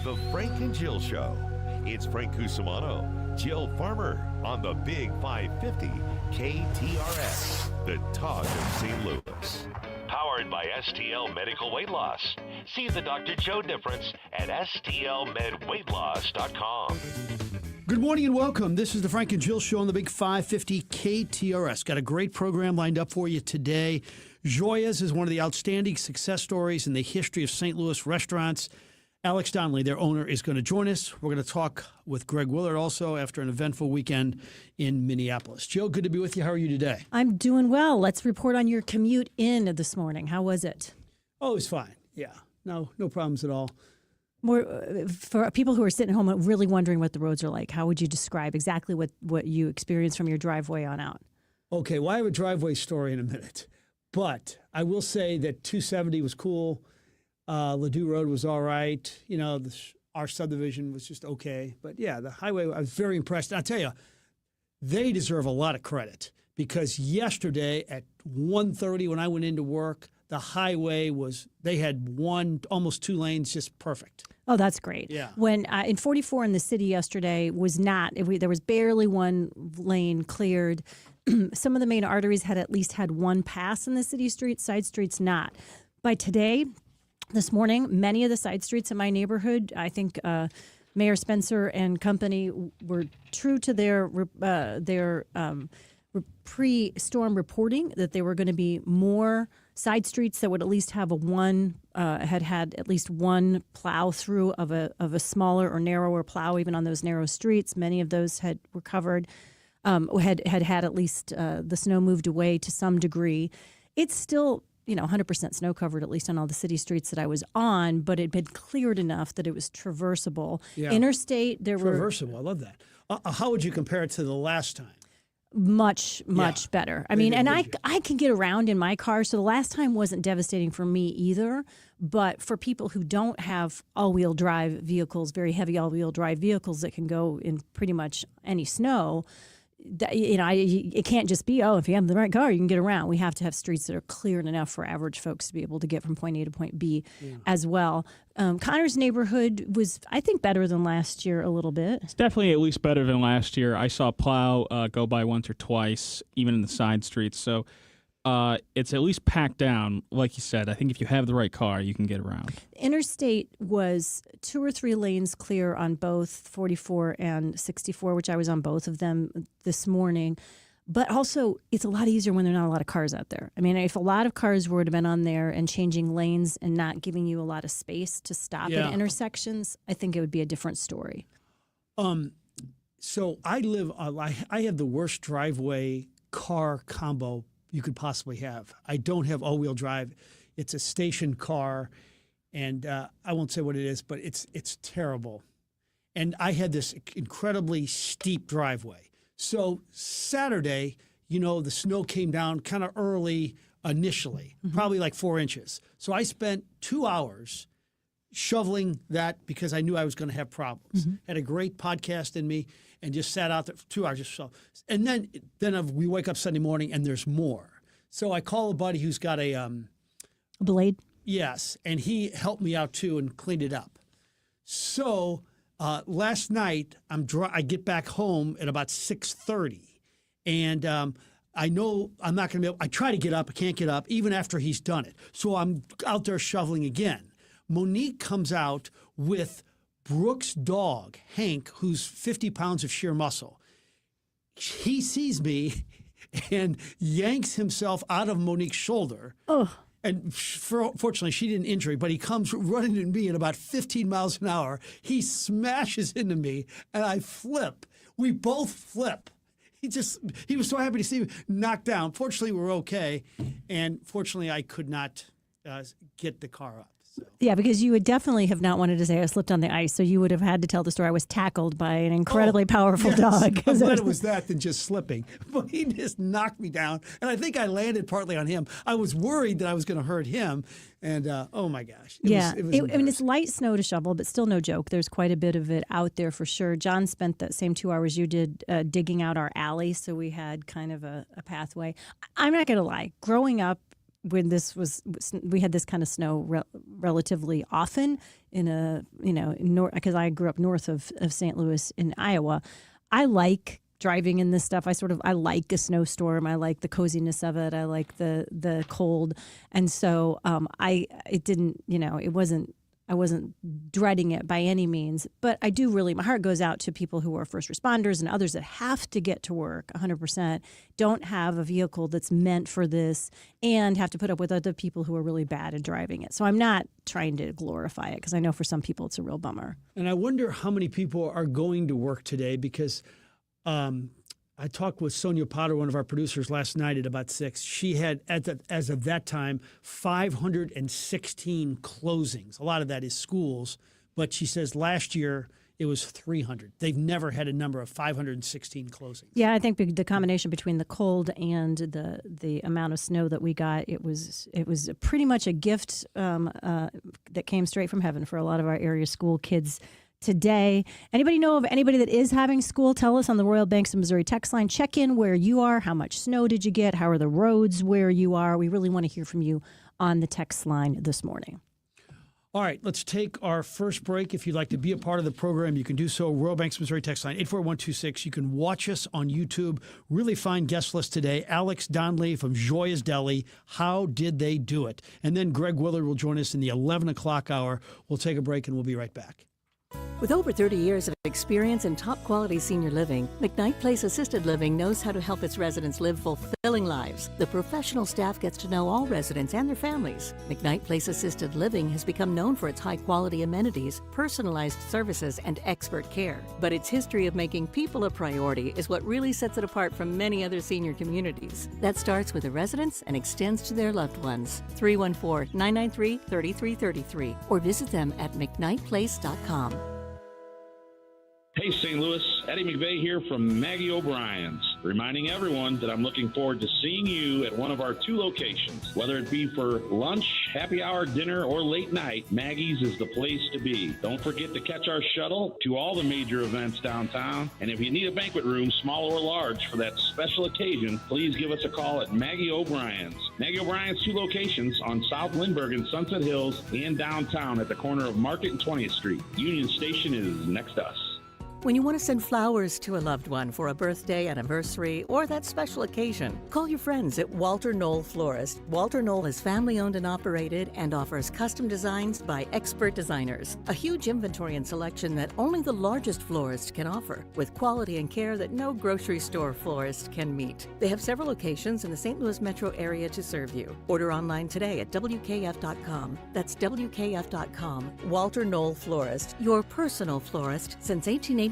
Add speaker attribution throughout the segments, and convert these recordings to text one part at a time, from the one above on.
Speaker 1: The Frank and Jill Show. It's Frank Cusimano, Jill Farmer on the Big 550 KTRS, the talk of St. Louis. Powered by STL Medical Weight Loss. See the Dr. Joe difference at stlmedweightloss.com.
Speaker 2: Good morning and welcome. This is the Frank and Jill Show on the Big 550 KTRS. Got a great program lined up for you today. Joya's is one of the outstanding success stories in the history of St. Louis restaurants. Alex Donnelly, their owner, is going to join us. We're going to talk with Greg Willard also after an eventful weekend in Minneapolis. Jill, good to be with you. How are you today?
Speaker 3: I'm doing well. Let's report on your commute in this morning. How was it?
Speaker 2: Oh, it was fine. Yeah, no problems at all.
Speaker 3: More for people who are sitting at home really wondering what the roads are like, how would you describe exactly what you experienced from your driveway on out?
Speaker 2: Okay, well, I have a driveway story in a minute, but I will say that 270 was cool. Ladue Road was all right. You know, our subdivision was just okay. But, yeah, the highway, I was very impressed. And I'll tell you, they deserve a lot of credit because yesterday at 1:30 when I went into work, the highway they had almost two lanes, just perfect.
Speaker 3: Oh, that's great.
Speaker 2: Yeah.
Speaker 3: When in 44 in the city yesterday was not, there was barely one lane cleared. Some of the main arteries had at least had one pass in the city streets, side streets not. By today, this morning, many of the side streets in my neighborhood, I think Mayor Spencer and company were true to their pre-storm reporting that there were going to be more side streets that would at least have had at least one plow through of a smaller or narrower plow, even on those narrow streets. Many of those were covered, had at least the snow moved away to some degree. It's still 100% snow covered, at least on all the city streets that I was on, but it had been cleared enough that it was traversable.
Speaker 2: Yeah.
Speaker 3: Interstate,
Speaker 2: Traversable, I love that. How would you compare it to the last time?
Speaker 3: Much better. I mean, and I can get around in my car, so the last time wasn't devastating for me either. But for people who don't have all-wheel drive vehicles, very heavy all-wheel drive vehicles that can go in pretty much any snow, it can't just be, if you have the right car, you can get around. We have to have streets that are cleared enough for average folks to be able to get from point A to point B as well. Connor's neighborhood was, I think, better than last year a little bit.
Speaker 4: It's definitely at least better than last year. I saw plow go by once or twice, even in the side streets. So it's at least packed down. Like you said, I think if you have the right car, you can get around.
Speaker 3: Interstate was 2 or 3 lanes clear on both 44 and 64, which I was on both of them this morning. But also, it's a lot easier when there are not a lot of cars out there. I mean, if a lot of cars would have been on there and changing lanes and not giving you a lot of space to stop at intersections, I think it would be a different story.
Speaker 2: So I have the worst driveway car combo you could possibly have. I don't have all-wheel drive. It's a station car, and I won't say what it is, but it's terrible. And I had this incredibly steep driveway. So Saturday, the snow came down kind of early initially, probably like 4 inches. So I spent 2 hours shoveling that because I knew I was going to have problems. Had a great podcast in me and just sat out there for 2 hours just shovel. And then we wake up Sunday morning and there's more. So I call a buddy who's got a
Speaker 3: blade.
Speaker 2: Yes, and he helped me out too and cleaned it up. So last night I get back home at about 6:30, and I know I'm not going to be able. I try to get up, I can't get up even after he's done it. So I'm out there shoveling again. Monique comes out with Brooke's dog, Hank, who's 50 pounds of sheer muscle. He sees me and yanks himself out of Monique's shoulder.
Speaker 3: Oh.
Speaker 2: And fortunately, she didn't injure me, but he comes running into me at about 15 miles an hour. He smashes into me, and I flip. We both flip. He was so happy to see me knocked down. Fortunately, we're okay, and fortunately, I could not get the car up. So.
Speaker 3: Yeah, because you would definitely have not wanted to say I slipped on the ice, so you would have had to tell the story I was tackled by an incredibly powerful dog.
Speaker 2: I'm glad it was that than just slipping. But he just knocked me down, and I think I landed partly on him. I was worried that I was going to hurt him, and oh my gosh.
Speaker 3: It's light snow to shovel, but still no joke. There's quite a bit of it out there for sure. John spent that same 2 hours you did digging out our alley, so we had kind of a pathway. I'm not going to lie. Growing up, when we had this kind of snow relatively often in because I grew up north of St. Louis in Iowa. I like driving in this stuff. I like a snowstorm. I like the coziness of it. I like the cold. And so I wasn't dreading it by any means, but I do really, my heart goes out to people who are first responders and others that have to get to work 100%, don't have a vehicle that's meant for this, and have to put up with other people who are really bad at driving it. So I'm not trying to glorify it, because I know for some people it's a real bummer.
Speaker 2: And I wonder how many people are going to work today, because I talked with Sonia Potter, one of our producers, last night at about 6. She had, as of that time, 516 closings. A lot of that is schools, but she says last year it was 300. They've never had a number of 516 closings.
Speaker 3: Yeah, I think the combination between the cold and the amount of snow that we got, it was pretty much a gift that came straight from heaven for a lot of our area school kids today. Anybody know of anybody that is having school? Tell us on the Royal Banks of Missouri text line. Check in where you are. How much snow did you get? How are the roads where you are? We really want to hear from you on the text line this morning.
Speaker 2: All right, let's take our first break. If you'd like to be a part of the program, you can do so. Royal Banks Missouri text line 84126. You can watch us on YouTube. Really fine guest list today. Alex Donnelly from Joya's Deli. How did they do it? And then Greg Willard will join us in the 11 o'clock hour. We'll take a break and we'll be right back.
Speaker 5: With over 30 years of experience in top-quality senior living, McKnight Place Assisted Living knows how to help its residents live fulfilling lives. The professional staff gets to know all residents and their families. McKnight Place Assisted Living has become known for its high-quality amenities, personalized services, and expert care. But its history of making people a priority is what really sets it apart from many other senior communities. That starts with the residents and extends to their loved ones. 314-993-3333 or visit them at mcknightplace.com.
Speaker 6: Hey, St. Louis, Eddie McVeigh here from Maggie O'Brien's, reminding everyone that I'm looking forward to seeing you at one of our 2 locations. Whether it be for lunch, happy hour, dinner, or late night, Maggie's is the place to be. Don't forget to catch our shuttle to all the major events downtown. And if you need a banquet room, small or large, for that special occasion, please give us a call at Maggie O'Brien's. Maggie O'Brien's 2 locations on South Lindbergh and Sunset Hills and downtown at the corner of Market and 20th Street. Union Station is next to us.
Speaker 5: When you want to send flowers to a loved one for a birthday, anniversary, or that special occasion, call your friends at Walter Knoll Florist. Walter Knoll is family-owned and operated and offers custom designs by expert designers. A huge inventory and selection that only the largest florist can offer, with quality and care that no grocery store florist can meet. They have several locations in the St. Louis metro area to serve you. Order online today at WKF.com. That's WKF.com. Walter Knoll Florist, your personal florist since 1883.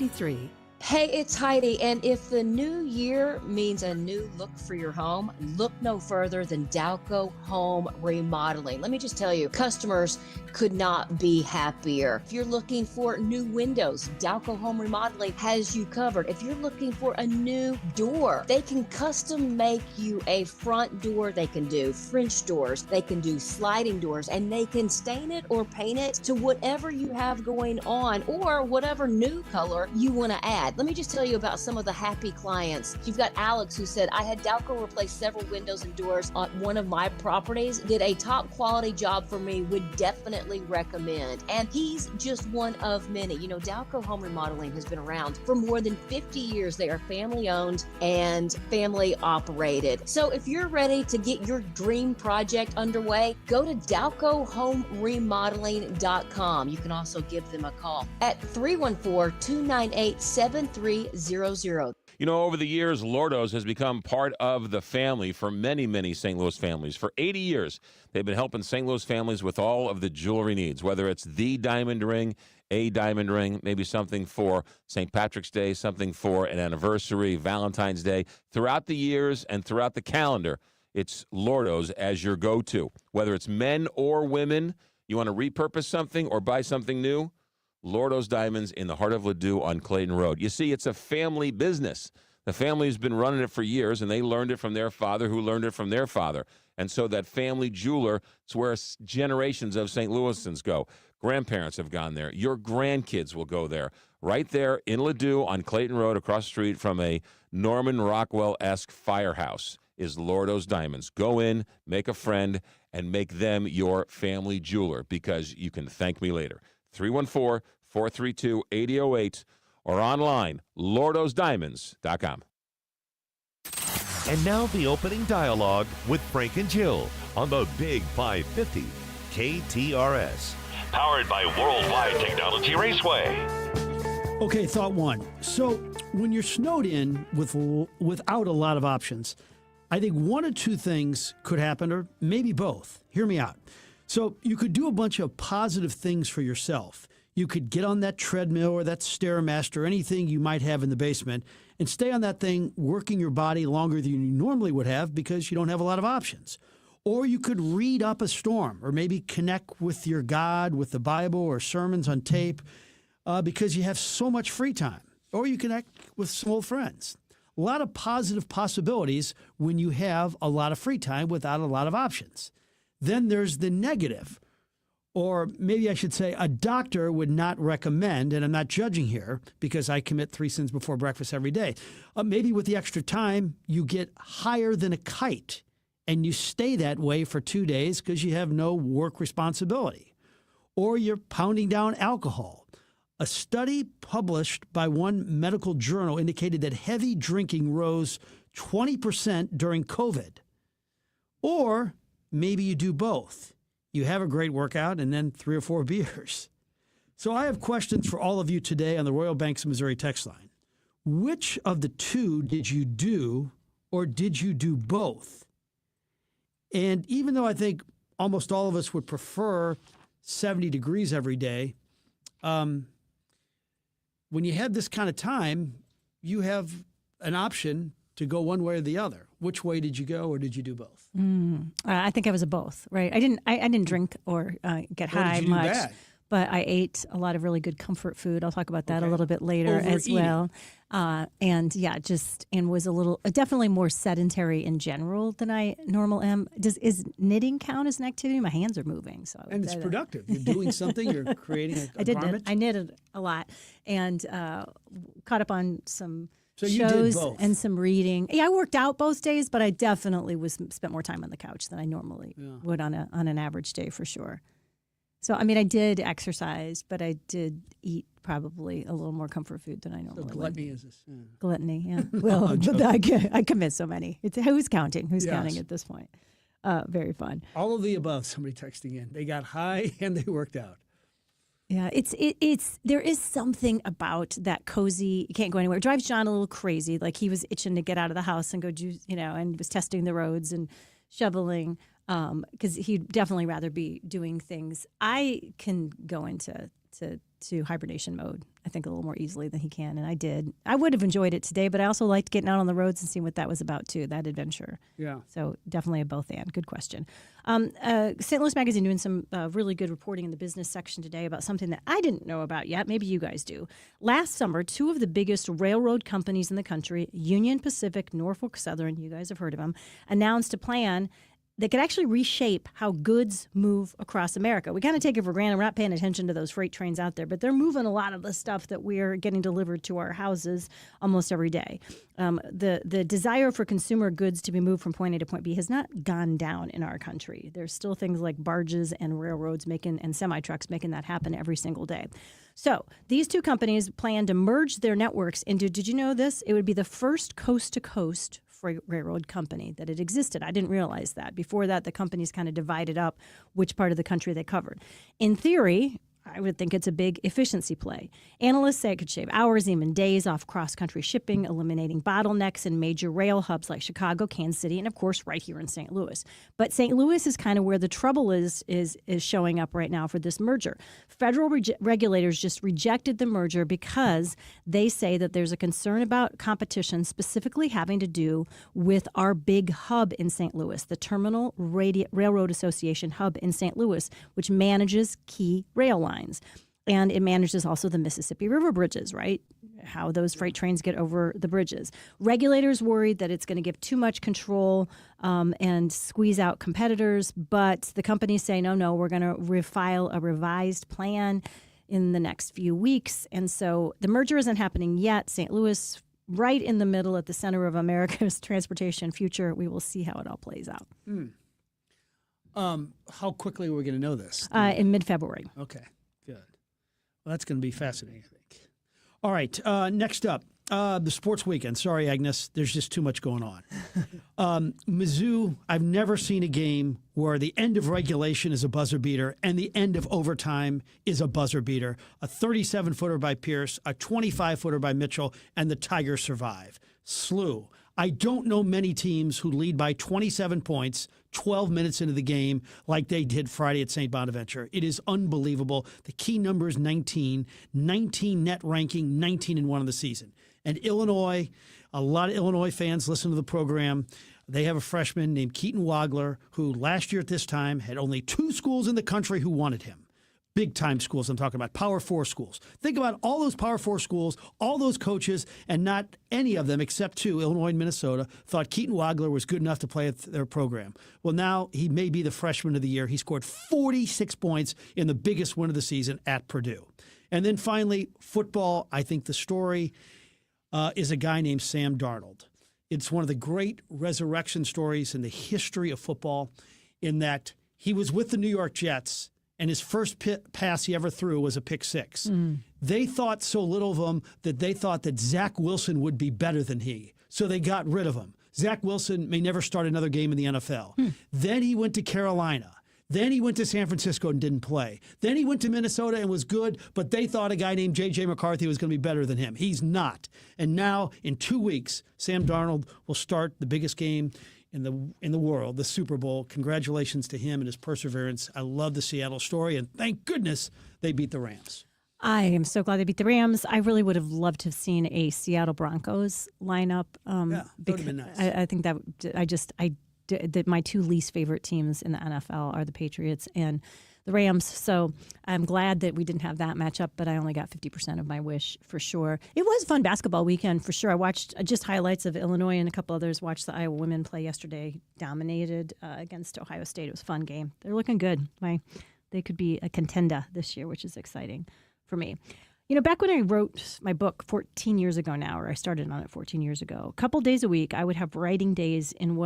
Speaker 7: Hey, it's Heidi, and if the new year means a new look for your home, look no further than Dalco Home Remodeling. Let me just tell you, customers could not be happier. If you're looking for new windows, Dalco Home Remodeling has you covered. If you're looking for a new door, they can custom make you a front door. They can do French doors, they can do sliding doors, and they can stain it or paint it to whatever you have going on or whatever new color you want to add. Let me just tell you about some of the happy clients. You've got Alex, who said, I had Dalco replace several windows and doors on one of my properties, did a top quality job for me, would definitely recommend. And he's just one of many. You know, Dalco Home Remodeling has been around for more than 50 years. They are family owned and family operated. So if you're ready to get your dream project underway, go to DalcoHomeRemodeling.com. You can also give them a call at 314-298-7300.
Speaker 8: You know, over the years, Lordo's has become part of the family for many, many St. Louis families. For 80 years, they've been helping St. Louis families with all of the jewelry needs, whether it's the diamond ring, a diamond ring, maybe something for St. Patrick's Day, something for an anniversary, Valentine's Day. Throughout the years and throughout the calendar, it's Lordo's as your go-to. Whether it's men or women, you want to repurpose something or buy something new, Lordo's Diamonds in the heart of Ladue on Clayton Road. You see, it's a family business. The family's been running it for years, and they learned it from their father, who learned it from their father. And so that family jeweler, it's where generations of St. Louisans go. Grandparents have gone there. Your grandkids will go there. Right there in Ladue on Clayton Road, across the street from a Norman Rockwell-esque firehouse. is Lordo's Diamonds. Go in, make a friend, and make them your family jeweler, because you can thank me later. 314-432-8008 or online, lordosdiamonds.com.
Speaker 1: And now the opening dialogue with Frank and Jill on the Big 550 KTRS. Powered by Worldwide Technology Raceway.
Speaker 2: Okay, thought one. So when you're snowed in without a lot of options, I think one or two things could happen, or maybe both. Hear me out. So you could do a bunch of positive things for yourself. You could get on that treadmill or that Stairmaster, or anything you might have in the basement, and stay on that thing working your body longer than you normally would have because you don't have a lot of options. Or you could read up a storm, or maybe connect with your God with the Bible or sermons on tape because you have so much free time. Or you connect with some old friends. A lot of positive possibilities when you have a lot of free time without a lot of options. Then there's the negative. Or maybe I should say a doctor would not recommend, and I'm not judging here because I commit 3 sins before breakfast every day. Maybe with the extra time, you get higher than a kite and you stay that way for 2 days because you have no work responsibility. Or you're pounding down alcohol. A study published by one medical journal indicated that heavy drinking rose 20% during COVID. Or maybe you do both. You have a great workout and then 3 or 4 beers. So I have questions for all of you today on the Royal Banks of Missouri text line. Which of the two did you do, or did you do both? And even though I think almost all of us would prefer 70 degrees every day, when you have this kind of time, you have an option to go one way or the other. Which way did you go, or did you do both?
Speaker 3: I think I was a both, right? I didn't drink or get high much, but I ate a lot of really good comfort food. I'll talk about that a little bit later as well. And was a little definitely more sedentary in general than I normal am. Is knitting count as an activity? My hands are moving, so
Speaker 2: and it's productive. You're doing something. You're creating a garment.
Speaker 3: I knitted a lot and caught up on some.
Speaker 2: So you did
Speaker 3: shows
Speaker 2: both.
Speaker 3: And some reading. Yeah, I worked out both days, but I definitely spent more time on the couch than I normally would on an average day for sure. So I mean, I did exercise, but I did eat probably a little more comfort food than I normally would.
Speaker 2: Gluttony is this. Yeah.
Speaker 3: Gluttony, yeah. Well, I commit so many. Who's counting? Who's counting at this point? Very fun.
Speaker 2: All of the above. Somebody texting in. They got high and they worked out.
Speaker 3: Yeah, there is something about that cozy. You can't go anywhere. It drives John a little crazy. Like he was itching to get out of the house and go do, and he was testing the roads and shoveling because he'd definitely rather be doing things. I can go into hibernation mode, I think, a little more easily than he can, and I did. I would have enjoyed it today, but I also liked getting out on the roads and seeing what that was about too, that adventure. Yeah. So definitely a both and. Good question. St. Louis Magazine doing some really good reporting in the business section today about something that I didn't know about yet. Maybe you guys do. Last summer, 2 of the biggest railroad companies in the country, Union Pacific, Norfolk Southern, you guys have heard of them, announced a plan that could actually reshape how goods move across America. We kind of take it for granted. We're not paying attention to those freight trains out there, but they're moving a lot of the stuff that we're getting delivered to our houses almost every day. The desire for consumer goods to be moved from point A to point B has not gone down in our country. There's still things like barges and railroads and semi-trucks making that happen every single day. So these 2 companies plan to merge their networks into, did you know this? It would be the first coast-to-coast freight railroad company that it existed. I didn't realize that. Before that, the companies kind of divided up which part of the country they covered. In theory, I would think it's a big efficiency play. Analysts say it could shave hours, even days off cross-country shipping, eliminating bottlenecks in major rail hubs like Chicago, Kansas City, and of course right here in St. Louis. But St. Louis is kind of where the trouble is showing up right now for this merger. Federal regulators just rejected the merger because they say that there's a concern about competition, specifically having to do with our big hub in St. Louis, the Terminal Railroad Association hub in St. Louis, which manages key rail lines. And it manages also the Mississippi River bridges, right? How those freight trains get over the bridges. Regulators worried that it's going to give too much control and squeeze out competitors. But the companies say, no, we're going to file a revised plan in the next few weeks. And so the merger isn't happening yet. St. Louis right in the middle at the center of America's transportation future. We will see how it all plays out.
Speaker 2: How quickly are we going to know this?
Speaker 3: In mid-February.
Speaker 2: Okay, good. Well, that's going to be fascinating, I think. All right, next up, the sports weekend. Sorry, Agnes, there's just too much going on. Mizzou, I've never seen a game where the end of regulation is a buzzer beater and the end of overtime is a buzzer beater. A 37-footer by Pierce, a 25-footer by Mitchell, and the Tigers survive. SLU. I don't know many teams who lead by 27 points 12 minutes into the game like they did Friday at St. Bonaventure. It is unbelievable. The key number is 19 net ranking, 19-1 in the season. And Illinois, a lot of Illinois fans listen to the program. They have a freshman named Keaton Wagler who last year at this time had only 2 schools in the country who wanted him. Big-time schools I'm talking about, Power 4 schools. Think about all those Power 4 schools, all those coaches, and not any of them except 2, Illinois and Minnesota, thought Keaton Wagler was good enough to play at their program. Well, now he may be the freshman of the year. He scored 46 points in the biggest win of the season at Purdue. And then finally, football, I think the story is a guy named Sam Darnold. It's one of the great resurrection stories in the history of football in that he was with the New York Jets, and his first pass he ever threw was a pick 6. They thought so little of him that they thought that Zach Wilson would be better than he, so they got rid of him. Zach Wilson may never start another game in the NFL. Then he went to Carolina. Then he went to San Francisco and didn't play. Then he went to Minnesota and was good, but they thought a guy named J.J. McCarthy was going to be better than him. He's not. And now, in 2 weeks, Sam Darnold will start the biggest game in the world, the Super Bowl. Congratulations to him and his perseverance. I love the Seattle story, and thank goodness they beat the Rams.
Speaker 3: I am so glad they beat the Rams. I really would have loved to have seen a Seattle Broncos lineup.
Speaker 2: That would have been nice.
Speaker 3: I think that my 2 least favorite teams in the NFL are the Patriots and the Rams. So I'm glad that we didn't have that matchup, but I only got 50% of my wish for sure. It was a fun basketball weekend for sure. I watched just highlights of Illinois and a couple others. Watched the Iowa women play yesterday. Dominated against Ohio State. It was a fun game. They're looking good. They could be a contender this year, which is exciting for me. You know, back when I wrote my book 14 years ago now, or I started on it 14 years ago, a couple days a week, I would have writing days in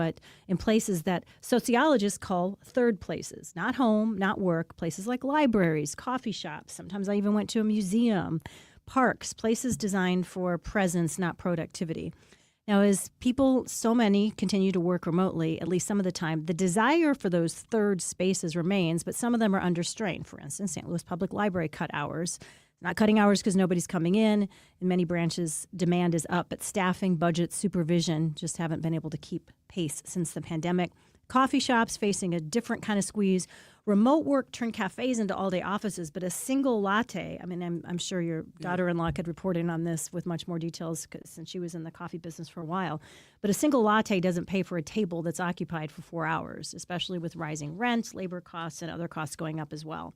Speaker 3: places that sociologists call third places, not home, not work, places like libraries, coffee shops. Sometimes I even went to a museum, parks, places designed for presence, not productivity. Now, as people, so many, continue to work remotely, at least some of the time, the desire for those third spaces remains, but some of them are under strain. For instance, St. Louis Public Library cut hours. Not cutting hours because nobody's coming in. In many branches, demand is up, but staffing, budget, supervision just haven't been able to keep pace since the pandemic. Coffee shops facing a different kind of squeeze. Remote work turned cafes into all-day offices, but a single latte, I mean, I'm sure your daughter-in-law could report in on this with much more details since she was in the coffee business for a while, but a single latte doesn't pay for a table that's occupied for 4 hours, especially with rising rent, labor costs, and other costs going up as well.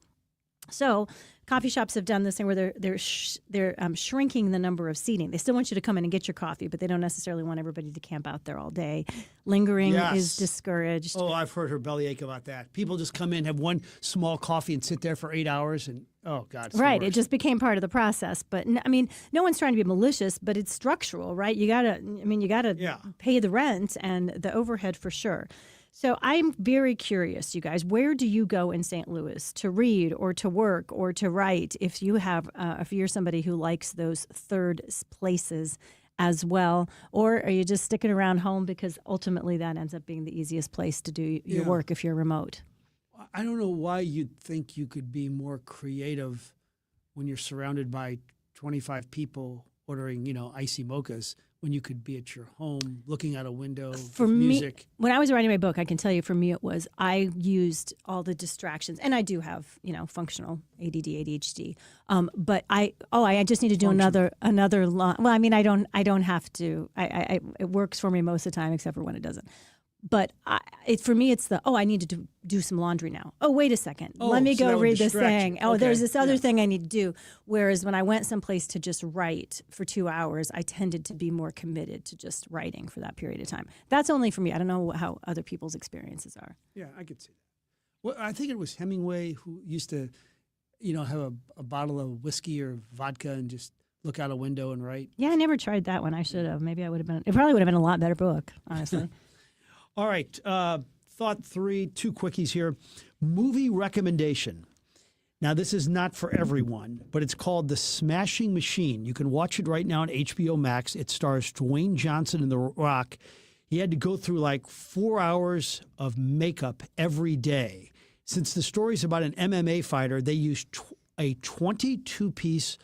Speaker 3: So coffee shops have done this thing where they're shrinking the number of seating. They still want you to come in and get your coffee, but they don't necessarily want everybody to camp out there all day. Lingering is discouraged.
Speaker 2: Oh, I've heard her bellyache about that. People just come in, have one small coffee, and sit there for 8 hours, and oh God, it's
Speaker 3: right.
Speaker 2: the
Speaker 3: It
Speaker 2: worst.
Speaker 3: just became part of the process. But I mean, no one's trying to be malicious, but it's structural, right? You gotta pay the rent and the overhead for sure. So I'm very curious, you guys, where do you go in St. Louis to read or to work or to write if you're somebody who likes those third places as well? Or are you just sticking around home because ultimately that ends up being the easiest place to do your work if you're remote?
Speaker 2: I don't know why you'd think you could be more creative when you're surrounded by 25 people ordering, icy mochas, when you could be at your home looking out a window
Speaker 3: for
Speaker 2: with
Speaker 3: me,
Speaker 2: music.
Speaker 3: When I was writing my book, I can tell you for me it was I used all the distractions, and I do have functional ADD, ADHD. But I just need to do another well, I mean I don't have to. It works for me most of the time except for when it doesn't. But for me, it's I need to do some laundry now. Oh, wait a second. Let me go read this thing. Oh, there's this other thing I need to do. Whereas when I went someplace to just write for 2 hours, I tended to be more committed to just writing for that period of time. That's only for me. I don't know how other people's experiences are.
Speaker 2: Yeah, I could see that. Well, I think it was Hemingway who used to, have a bottle of whiskey or vodka and just look out a window and write.
Speaker 3: Yeah, I never tried that one. I should have. Maybe I would have been. It probably would have been a lot better book, honestly.
Speaker 2: All right. Thought 3, 2 quickies here. Movie recommendation. Now, this is not for everyone, but it's called The Smashing Machine. You can watch it right now on HBO Max. It stars Dwayne Johnson in The Rock. He had to go through like 4 hours of makeup every day. Since the story's about an MMA fighter, they used a 22-piece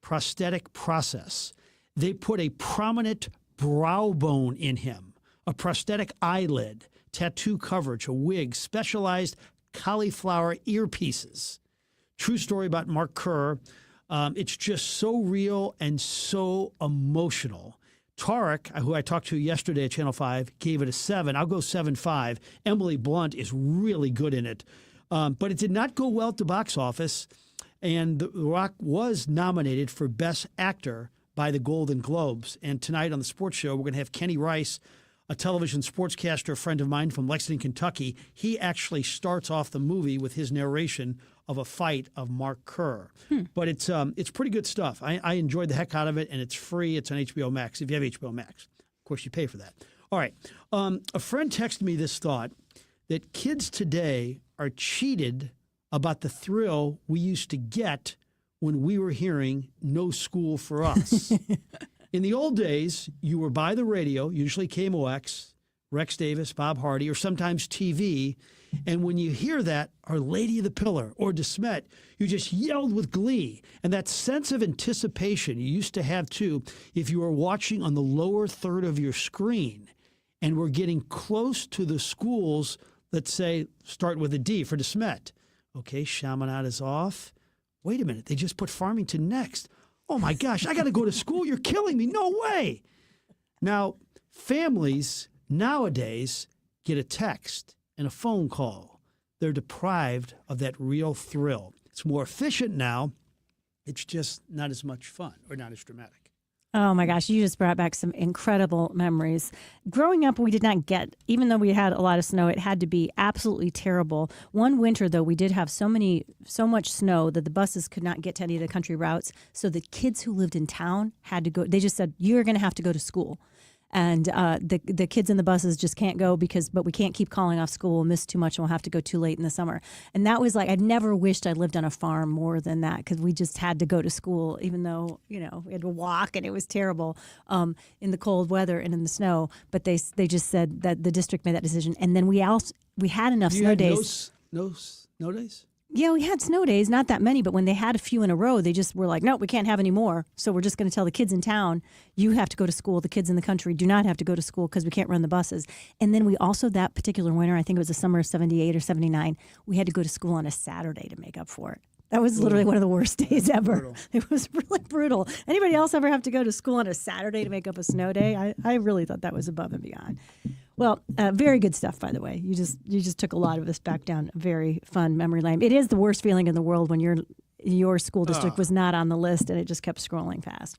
Speaker 2: prosthetic process. They put a prominent brow bone in him, a prosthetic eyelid, tattoo coverage, a wig, specialized cauliflower earpieces. True story about Mark Kerr. It's just so real and so emotional. Tarek, who I talked to yesterday at Channel 5, gave it a 7. I'll go 7.5. Emily Blunt is really good in it. But it did not go well at the box office, and The Rock was nominated for Best Actor by the Golden Globes. And tonight on the sports show, we're going to have Kenny Rice, a television sportscaster, a friend of mine from Lexington, Kentucky. He actually starts off the movie with his narration of a fight of Mark Kerr. But it's pretty good stuff. I enjoyed the heck out of it, and it's free. It's on HBO Max, if you have HBO Max. Of course, you pay for that. All right. A friend texted me this thought, that kids today are cheated about the thrill we used to get when we were hearing No School for Us. In the old days, you were by the radio, usually KMOX, Rex Davis, Bob Hardy, or sometimes TV, and when you hear that, Our Lady of the Pillar or DeSmet, you just yelled with glee. And that sense of anticipation you used to have, too, if you were watching on the lower third of your screen and were getting close to the schools, let's say, start with a D for DeSmet. Okay, Chaminade is off. Wait a minute, they just put Farmington next. Oh, my gosh, I got to go to school. You're killing me. No way. Now, families nowadays get a text and a phone call. They're deprived of that real thrill. It's more efficient now. It's just not as much fun or not as dramatic.
Speaker 3: Oh my gosh, you just brought back some incredible memories. Growing up, we did not get, even though we had a lot of snow, it had to be absolutely terrible. One winter, though, we did have so much snow that the buses could not get to any of the country routes. So the kids who lived in town had to go. They just said, you're going to have to go to school. And the kids in the buses just can't go but we can't keep calling off school. We'll miss too much and we'll have to go too late in the summer. And that was like, I'd never wished I lived on a farm more than that, because we just had to go to school, even though, we had to walk and it was terrible in the cold weather and in the snow. But they just said that the district made that decision. And then we had enough snow days.
Speaker 2: No snow days?
Speaker 3: Yeah, we had snow days, not that many, but when they had a few in a row, they just were like, no, we can't have any more. So we're just going to tell the kids in town, you have to go to school. The kids in the country do not have to go to school because we can't run the buses. And then we also, that particular winter, I think it was the summer of 78 or 79, we had to go to school on a Saturday to make up for it. That was literally one of the worst days ever. Brutal. It was really brutal. Anybody else ever have to go to school on a Saturday to make up a snow day? I really thought that was above and beyond. Well, very good stuff, by the way. You just took a lot of us back down a very fun memory lane. It is the worst feeling in the world when your school district was not on the list and it just kept scrolling fast.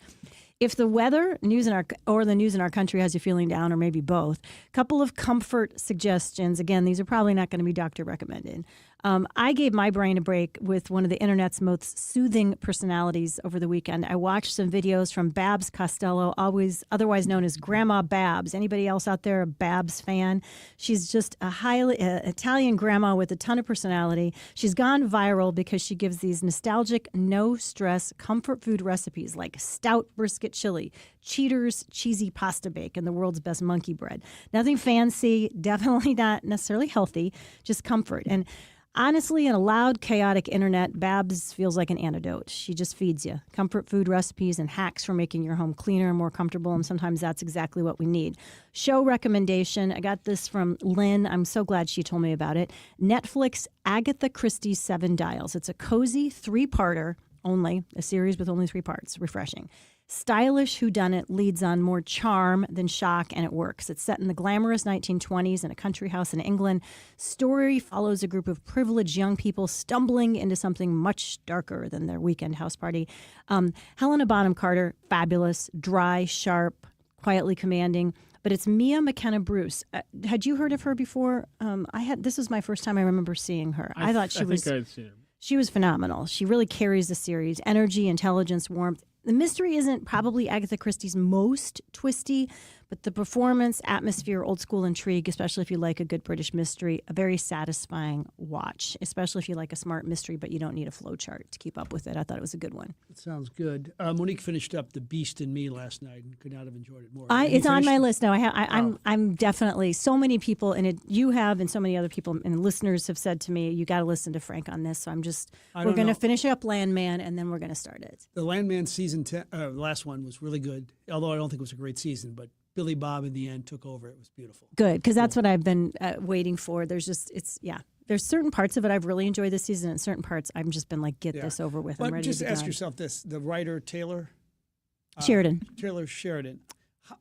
Speaker 3: If the weather, the news in our country has you feeling down, or maybe both, a couple of comfort suggestions. Again, these are probably not going to be doctor recommended. I gave my brain a break with one of the internet's most soothing personalities over the weekend. I watched some videos from Babs Costello, otherwise known as Grandma Babs. Anybody else out there a Babs fan? She's just a highly Italian grandma with a ton of personality. She's gone viral because she gives these nostalgic, no-stress comfort food recipes like stout brisket chili, Cheater's cheesy pasta bake, and the world's best monkey bread. Nothing fancy, definitely not necessarily healthy, just comfort. And honestly, in a loud, chaotic internet, Babs feels like an antidote. She just feeds you comfort food recipes and hacks for making your home cleaner and more comfortable, and sometimes that's exactly what we need. Show recommendation. I got this from Lynn. I'm so glad she told me about it. Netflix, Agatha Christie's 7 Dials. It's a cozy 3-parter only, a series with only 3 parts. Refreshing. Stylish whodunit leads on more charm than shock, and it works. It's set in the glamorous 1920s in a country house in England. Story follows a group of privileged young people stumbling into something much darker than their weekend house party. Helena Bonham Carter, fabulous, dry, sharp, quietly commanding. But it's Mia McKenna Bruce. Had you heard of her before? This was my first time I remember seeing her. I thought she was.
Speaker 4: I think I'd seen her.
Speaker 3: She was phenomenal. She really carries the series. Energy, intelligence, warmth. The mystery isn't probably Agatha Christie's most twisty, but the performance, atmosphere, old school intrigue, especially if you like a good British mystery, a very satisfying watch, especially if you like a smart mystery, but you don't need a flow chart to keep up with it. I thought it was a good one.
Speaker 2: It sounds good. Monique finished up The Beast in Me last night and could not have enjoyed it more.
Speaker 3: It's on my list. No, I'm definitely, so many people, and you have, and so many other people and listeners have said to me, you got to listen to Frank on this. So we're going to finish up Landman, and then we're going to start it.
Speaker 2: The Landman season 10, last one was really good, although I don't think it was a great season, but Billy Bob in the end took over. It was beautiful.
Speaker 3: Good, because that's what I've been waiting for. There's certain parts of it I've really enjoyed this season, and certain parts I've just been like, get this over with.
Speaker 2: But
Speaker 3: I'm ready
Speaker 2: just
Speaker 3: to be
Speaker 2: ask
Speaker 3: done.
Speaker 2: yourself this: the writer Taylor
Speaker 3: Sheridan.
Speaker 2: Taylor Sheridan.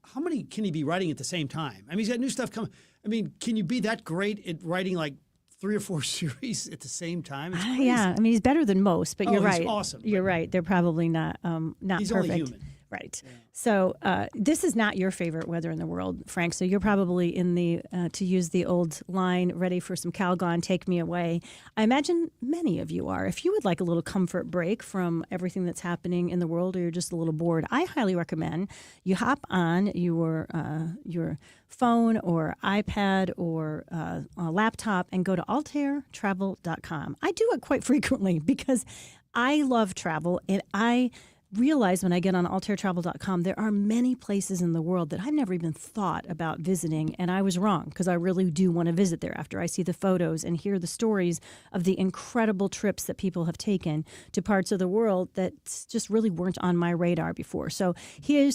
Speaker 2: How many can he be writing at the same time? I mean, he's got new stuff coming. I mean, can you be that great at writing like 3 or 4 series at the same time? It's crazy.
Speaker 3: Yeah, I mean, he's better than most, but you're right.
Speaker 2: He's awesome.
Speaker 3: You're right. They're probably not
Speaker 2: He's
Speaker 3: perfect.
Speaker 2: only human.
Speaker 3: Right. Yeah. So this is not your favorite weather in the world, Frank. So you're probably in the, to use the old line, ready for some Calgon, take me away. I imagine many of you are. If you would like a little comfort break from everything that's happening in the world, or you're just a little bored, I highly recommend you hop on your phone or iPad or a laptop and go to altairtravel.com. I do it quite frequently because I love travel, and I realize when I get on altairtravel.com, there are many places in the world that I've never even thought about visiting, and I was wrong, because I really do want to visit there after I see the photos and hear the stories of the incredible trips that people have taken to parts of the world that just really weren't on my radar before. So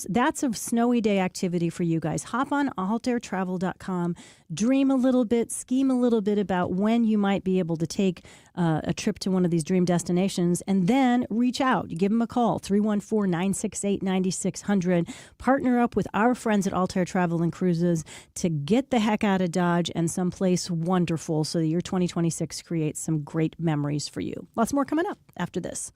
Speaker 3: that's a snowy day activity for you guys. Hop on altairtravel.com, dream a little bit, scheme a little bit about when you might be able to take a trip to one of these dream destinations, and then reach out. You give them a call, 314-968-9600. Partner up with our friends at Altair Travel and Cruises to get the heck out of Dodge and someplace wonderful so that your 2026 creates some great memories for you. Lots more coming up after this.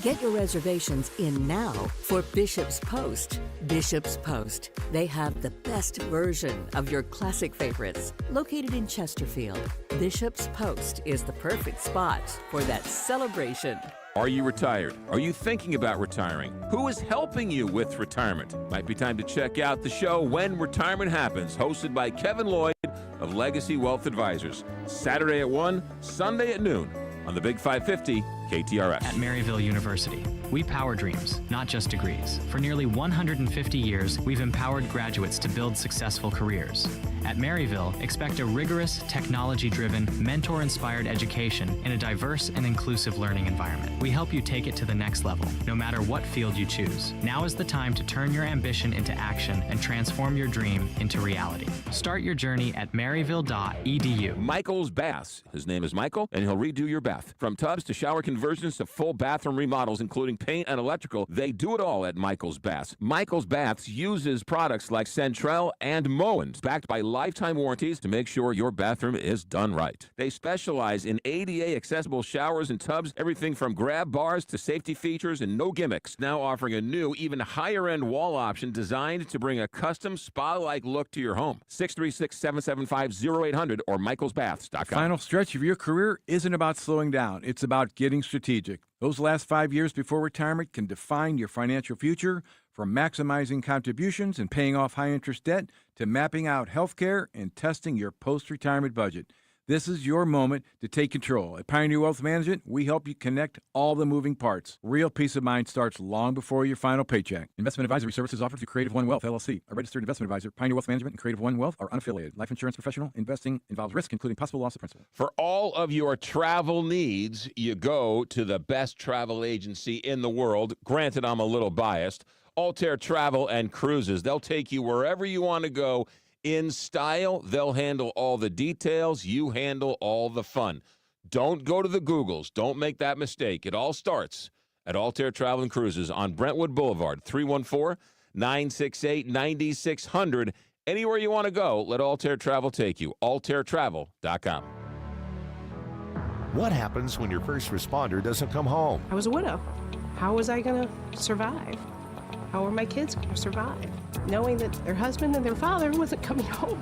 Speaker 5: Get your reservations in now for Bishop's Post. Bishop's Post. They have the best version of your classic favorites. Located in Chesterfield, Bishop's Post is the perfect spot for that celebration.
Speaker 8: Are you retired? Are you thinking about retiring? Who is helping you with retirement? Might be time to check out the show When Retirement Happens, hosted by Kevin Lloyd of Legacy Wealth Advisors. Saturday at 1, Sunday at noon on the Big 550 KTRS.
Speaker 9: At Maryville University, we power dreams, not just degrees. For nearly 150 years, we've empowered graduates to build successful careers. At Maryville, expect a rigorous, technology-driven, mentor-inspired education in a diverse and inclusive learning environment. We help you take it to the next level, no matter what field you choose. Now is the time to turn your ambition into action and transform your dream into reality. Start your journey at maryville.edu.
Speaker 8: Michael's Baths. His name is Michael, and he'll redo your bath. From tubs to shower conversions to full bathroom remodels, including paint and electrical, they do it all at Michael's Baths. Michael's Baths uses products like Centrel and Moens, backed by lifetime warranties to make sure your bathroom is done right. They specialize in ADA accessible showers and tubs, everything from grab bars to safety features and no gimmicks. Now offering a new, even higher end wall option designed to bring a custom spa-like look to your home. 636-775-0800 or michaelsbaths.com.
Speaker 10: Final stretch of your career isn't about slowing down. It's about getting strategic. Those last 5 years before retirement can define your financial future, from maximizing contributions and paying off high-interest debt to mapping out health care and testing your post-retirement budget. This is your moment to take control. At Pioneer Wealth Management, we help you connect all the moving parts. Real peace of mind starts long before your final paycheck. Investment advisory services offered through Creative One Wealth, LLC, a registered investment advisor. Pioneer Wealth Management and Creative One Wealth are unaffiliated. Life insurance professional. Investing involves risk, including possible loss of principal.
Speaker 8: For all of your travel needs, you go to the best travel agency in the world. Granted, I'm a little biased. Altair Travel and Cruises. They'll take you wherever you want to go in style. They'll handle all the details. You handle all the fun. Don't go to the Googles. Don't make that mistake. It all starts at Altair Travel and Cruises on Brentwood Boulevard, 314-968-9600. Anywhere you want to go, let Altair Travel take you. altairtravel.com.
Speaker 1: What happens when your first responder doesn't come home?
Speaker 11: I was a widow. How was I going to survive? how are my kids going to survive, knowing that their husband and their father wasn't coming home.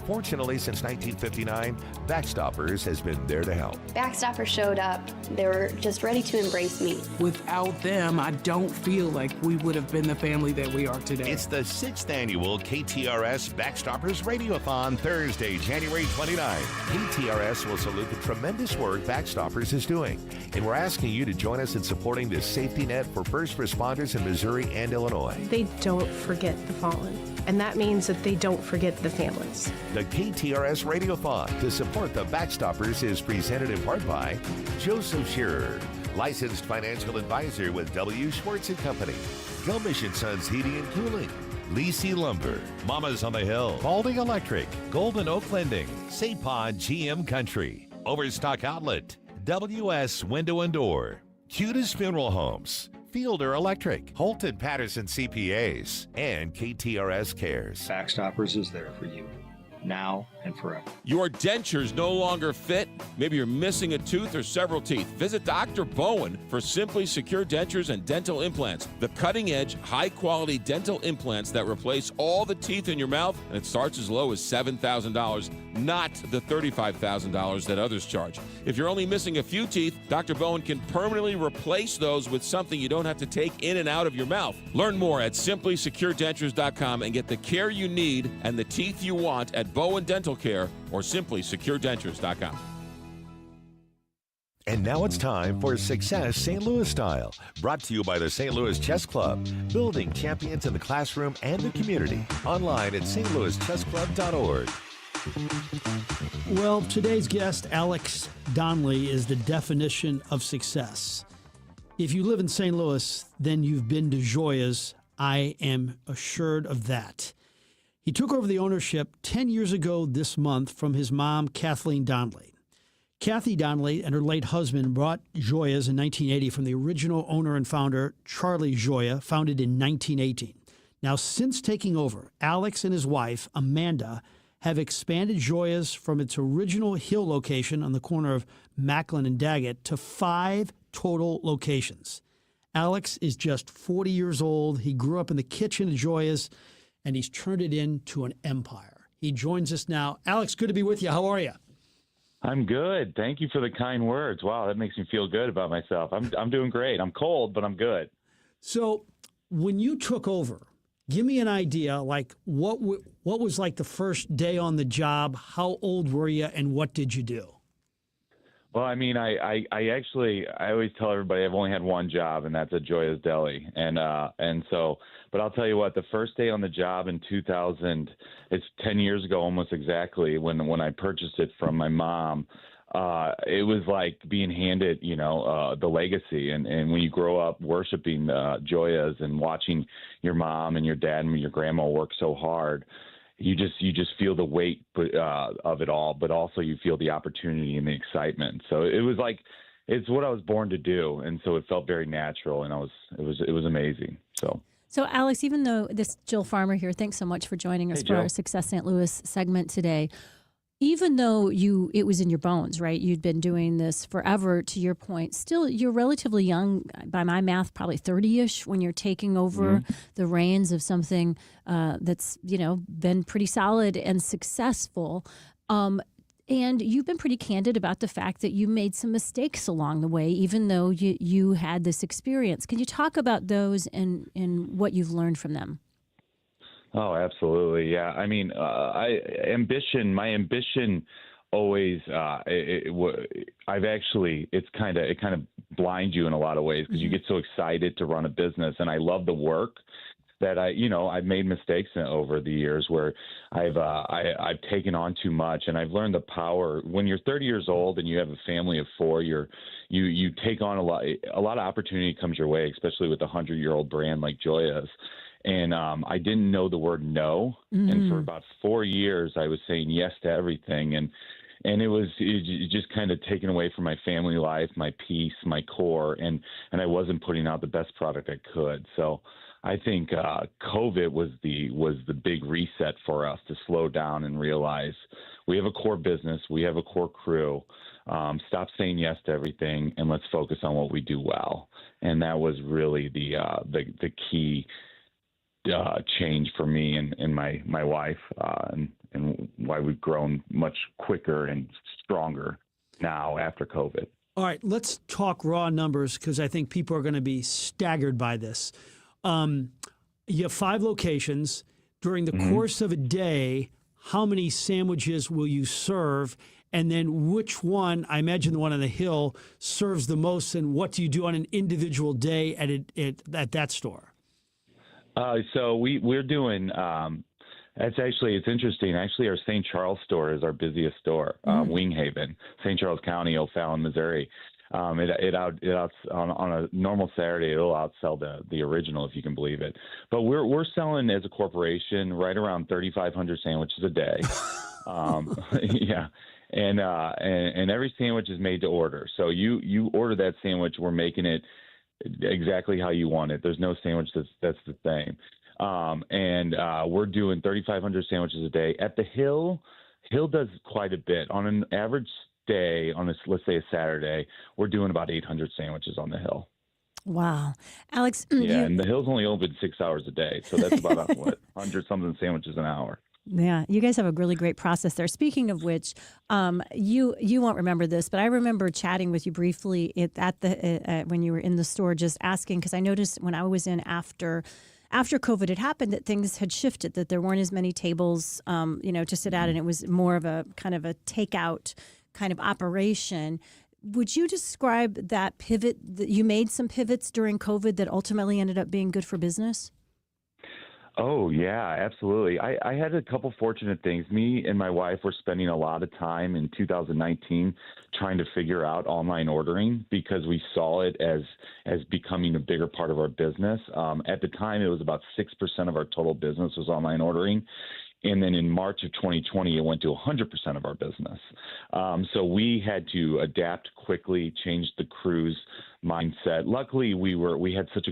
Speaker 1: Fortunately, since 1959, Backstoppers has been there to help.
Speaker 12: Backstoppers showed up. They were just ready to embrace me.
Speaker 13: Without them, I don't feel like we would have been the family that we are today.
Speaker 1: It's the 6th annual KTRS Backstoppers Radiothon, Thursday, January 29. KTRS will salute the tremendous work Backstoppers is doing, and we're asking you to join us in supporting this safety net for first responders in Missouri and Illinois.
Speaker 11: They don't forget the fallen, and that means that they don't forget the families.
Speaker 1: The KTRS Radiothon to support the Backstoppers is presented in part by Joseph Shearer, licensed financial advisor with W. Schwartz & Company, Gilmish & Sons Heating and Cooling, Lisi Lumber, Mamas on the Hill, Balding Electric, Golden Oak Lending, Sapod GM Country, Overstock Outlet, WS Window and Door, Cutest Funeral Homes, Fielder Electric, Holt & Patterson CPAs, and KTRS Cares.
Speaker 14: Backstoppers is there for you, now and forever.
Speaker 8: Your dentures no longer fit? Maybe you're missing a tooth or several teeth. Visit Dr. Bowen for Simply Secure Dentures and Dental Implants, the cutting-edge, high-quality dental implants that replace all the teeth in your mouth, and it starts as low as $7,000, not the $35,000 that others charge. If you're only missing a few teeth, Dr. Bowen can permanently replace those with something you don't have to take in and out of your mouth. Learn more at simplysecuredentures.com and get the care you need and the teeth you want at Bowen Dental Care or simplysecuredentures.com.
Speaker 1: And now it's time for Success St. Louis Style, brought to you by the St. Louis Chess Club, building champions in the classroom and the community. Online at stlouischessclub.org.
Speaker 2: Well, today's guest, Alex Donnelly, is the definition of success. If you live in St. Louis, then you've been to Joya's. I am assured of that. He took over the ownership 10 years ago this month from his mom, Kathleen Donnelly. Kathy Donnelly and her late husband brought Joya's in 1980 from the original owner and founder, Charlie Joya, founded in 1918. Now, since taking over, Alex and his wife, Amanda, have expanded Joya's from its original Hill location on the corner of Macklin and Daggett to 5 total locations. Alex is just 40 years old. He grew up in the kitchen of Joya's, and he's turned it into an empire. He joins us now. Alex, good to be with you. How are you?
Speaker 15: I'm good. Thank you for the kind words. Wow, that makes me feel good about myself. I'm doing great. I'm cold, but I'm good.
Speaker 2: So when you took over, give me an idea, like what was like the first day on the job? How old were you, and what did you do?
Speaker 15: Well, I mean, I always tell everybody I've only had one job, and that's at Joya's Deli. And so, but I'll tell you what, the first day on the job in 2000, it's 10 years ago almost exactly, when I purchased it from my mom, it was like being handed, the legacy. And when you grow up worshiping Joya's and watching your mom and your dad and your grandma work so hard, you just feel the weight of it all, but also you feel the opportunity and the excitement. So it was like, it's what I was born to do. And so it felt very natural, and it was amazing.
Speaker 3: So Alex, even though this Jill Farmer here, thanks so much for joining us for our Success St. Louis segment today. Even though it was in your bones, right? You'd been doing this forever, to your point. Still, you're relatively young, by my math, probably 30-ish when you're taking over the reins of something that's, been pretty solid and successful. And you've been pretty candid about the fact that you made some mistakes along the way, even though you had this experience. Can you talk about those and what you've learned from them?
Speaker 15: Oh, absolutely. Yeah. I mean, my ambition always, it kind of blinds you in a lot of ways, because you get so excited to run a business, and I love the work that I've made mistakes over the years where I've taken on too much, and I've learned the power. When you're 30 years old and you have a family of 4, you take on a lot of opportunity comes your way, especially with a 100-year-old brand like Joya's. And I didn't know the word no. And for about 4 years, I was saying yes to everything. And it just kind of taken away from my family life, my peace, my core. And I wasn't putting out the best product I could. So I think COVID was the big reset for us to slow down and realize we have a core business. We have a core crew. Stop saying yes to everything, and let's focus on what we do well. And that was really the key change for me and my wife, and why we've grown much quicker and stronger now after COVID.
Speaker 2: All right, let's talk raw numbers because I think people are going to be staggered by this. You have 5 locations. During the course of a day, how many sandwiches will you serve? And then which one, I imagine the one on the hill, serves the most, and what do you do on an individual day at that store?
Speaker 15: So we're doing, it's interesting. Actually, our St. Charles store is our busiest store, Wing Haven, St. Charles County, O'Fallon, Missouri. On a normal Saturday, it'll outsell the original, if you can believe it. But we're selling as a corporation right around 3,500 sandwiches a day. Yeah. And every sandwich is made to order. So you order that sandwich, we're making it exactly how you want it. There's no sandwich that's the same. We're doing 3,500 sandwiches a day. At the Hill does quite a bit. On an average day, let's say a Saturday, we're doing about 800 sandwiches on the Hill.
Speaker 3: Wow. Alex.
Speaker 15: And the Hill's only open 6 hours a day. So that's about 100-something sandwiches an hour.
Speaker 3: Yeah, you guys have a really great process there. Speaking of which, you won't remember this, but I remember chatting with you briefly when you were in the store, just asking, because I noticed when I was in after COVID had happened that things had shifted, that there weren't as many tables, to sit at, and it was more of a kind of a takeout kind of operation. Would you describe that pivot, that you made some pivots during COVID that ultimately ended up being good for business?
Speaker 15: Oh, yeah, absolutely. I had a couple fortunate things. Me and my wife were spending a lot of time in 2019 trying to figure out online ordering because we saw it as becoming a bigger part of our business. At the time, it was about 6% of our total business was online ordering. And then in March of 2020, it went to 100% of our business. So we had to adapt quickly, change the crew's mindset. Luckily, we have such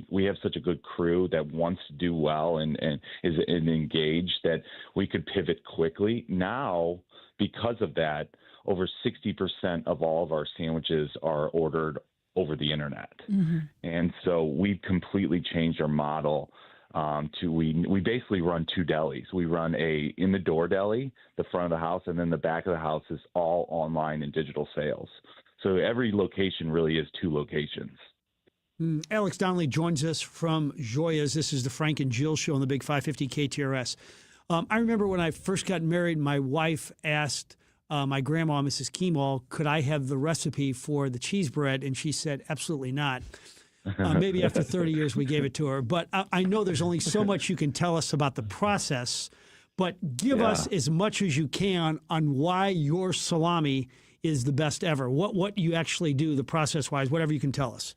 Speaker 15: a good crew that wants to do well and is engaged that we could pivot quickly. Now, because of that, over 60% of all of our sandwiches are ordered over the internet. Mm-hmm. And so we've completely changed our model. We basically run 2 delis. We run a in the door deli, the front of the house, and then the back of the house is all online and digital sales. So every location really is 2 locations.
Speaker 2: Alex Donnelly joins us from Joya's. This is the Frank and Jill Show on the Big 550 KTRS. I remember when I first got married, my wife asked my grandma, Mrs. Keemall, could I have the recipe for the cheese bread? And she said, absolutely not. Maybe after 30 years, we gave it to her. But I know there's only so much you can tell us about the process. But give us as much as you can on why your salami is the best ever. What you actually do, the process-wise, whatever you can tell us.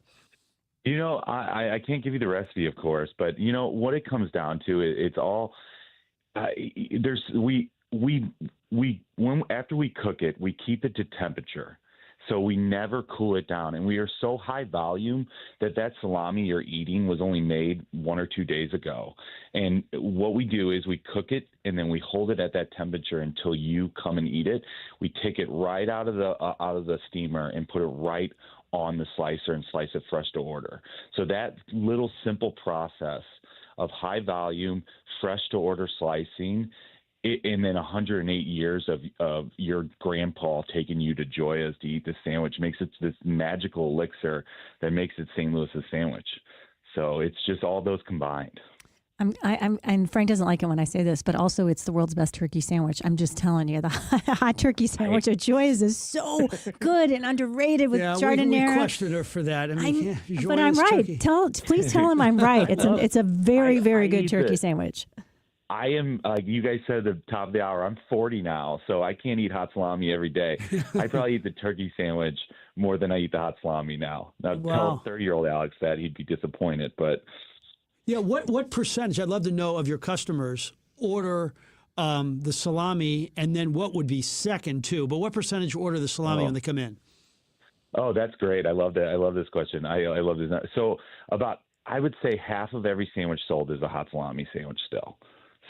Speaker 15: I can't give you the recipe, of course. But, what it comes down to, it's all after we cook it, we keep it to temperature. So we never cool it down. And we are so high volume that salami you're eating was only made 1 or 2 days ago. And what we do is we cook it and then we hold it at that temperature until you come and eat it. We take it right out of the steamer and put it right on the slicer and slice it fresh to order. So that little simple process of high volume, fresh to order slicing, and then 108 years of your grandpa taking you to Joya's to eat the sandwich makes it this magical elixir that makes it St. Louis's sandwich. So it's just all those combined.
Speaker 3: And Frank doesn't like it when I say this, but also it's the world's best turkey sandwich. I'm just telling you, the hot turkey sandwich at Joya's is so good and underrated with giardiniera.
Speaker 2: We questioned her for that.
Speaker 3: But I'm right. Please tell him I'm right. It's a very, very good turkey sandwich.
Speaker 15: I am, like you guys said at the top of the hour, I'm 40 now, so I can't eat hot salami every day. I probably eat the turkey sandwich more than I eat the hot salami now. Now, tell 30-year-old Alex that, he'd be disappointed. But
Speaker 2: yeah, what percentage, I'd love to know, of your customers order the salami, and then what would be second, too? But what percentage order the salami when they come in?
Speaker 15: Oh, that's great. I love that. I love this question. I love this. So I would say half of every sandwich sold is a hot salami sandwich still.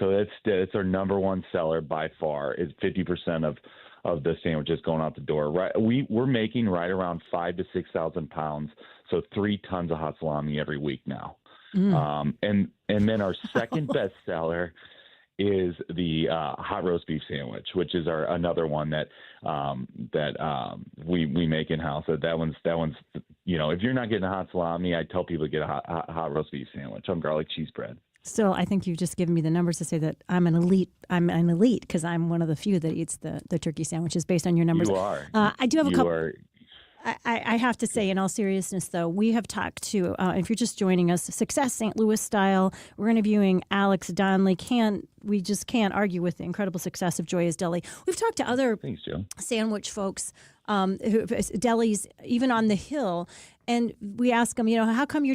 Speaker 15: So it's our number one seller by far. Is 50% of the sandwiches going out the door. Right, we're making right around 5,000 to 6,000 pounds, so 3 tons of hot salami every week now. And then our second bestseller is the hot roast beef sandwich, which is another one that we make in house. That one's if you're not getting a hot salami, I tell people to get a hot roast beef sandwich on garlic cheese bread.
Speaker 3: Still, I think you've just given me the numbers to say that I'm an elite because I'm one of the few that eats the turkey sandwiches based on your numbers.
Speaker 15: You are.
Speaker 3: I do have a
Speaker 15: you
Speaker 3: couple.
Speaker 15: Are.
Speaker 3: I have to say, in all seriousness, though, we have talked to, if you're just joining us, Success St. Louis style. We're interviewing Alex Donnelly. We just can't argue with the incredible success of Joya's Deli. We've talked to other sandwich folks, delis, even on the Hill, and we ask them, how come you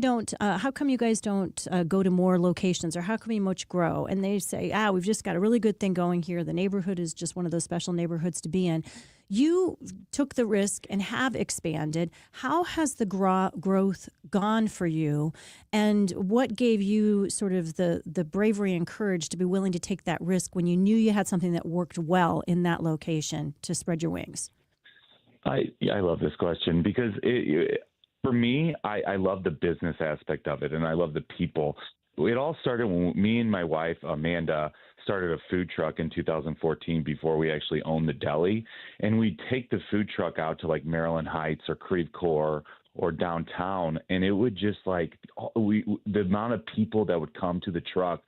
Speaker 3: guys don't go to more locations, or how come you much grow? And they say, we've just got a really good thing going here. The neighborhood is just one of those special neighborhoods to be in. You took the risk and have expanded. How has the growth gone for you? And what gave you sort of the bravery and courage to be willing to take that risk when you knew you had something that worked well in that location to spread your wings?
Speaker 15: I love this question because for me, I love the business aspect of it, and I love the people. It all started when me and my wife, Amanda, started a food truck in 2014 before we actually owned the deli. And we'd take the food truck out to like Maryland Heights or Creve Coeur or downtown. And it would just the amount of people that would come to the truck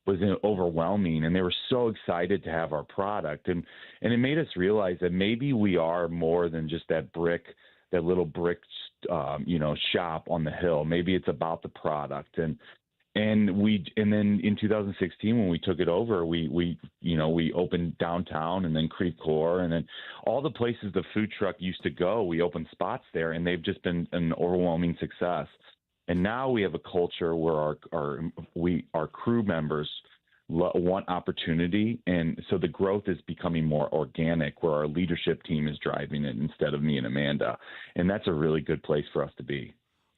Speaker 15: was overwhelming. And they were so excited to have our product. And it made us realize that maybe we are more than just that little brick, shop on the hill. Maybe it's about the product. And then in 2016 when we took it over, we opened downtown and then Creve Coeur and then all the places the food truck used to go. We opened spots there, and they've just been an overwhelming success. And now we have a culture where our crew members want opportunity, and so the growth is becoming more organic, where our leadership team is driving it instead of me and Amanda, and that's a really good place for us to be.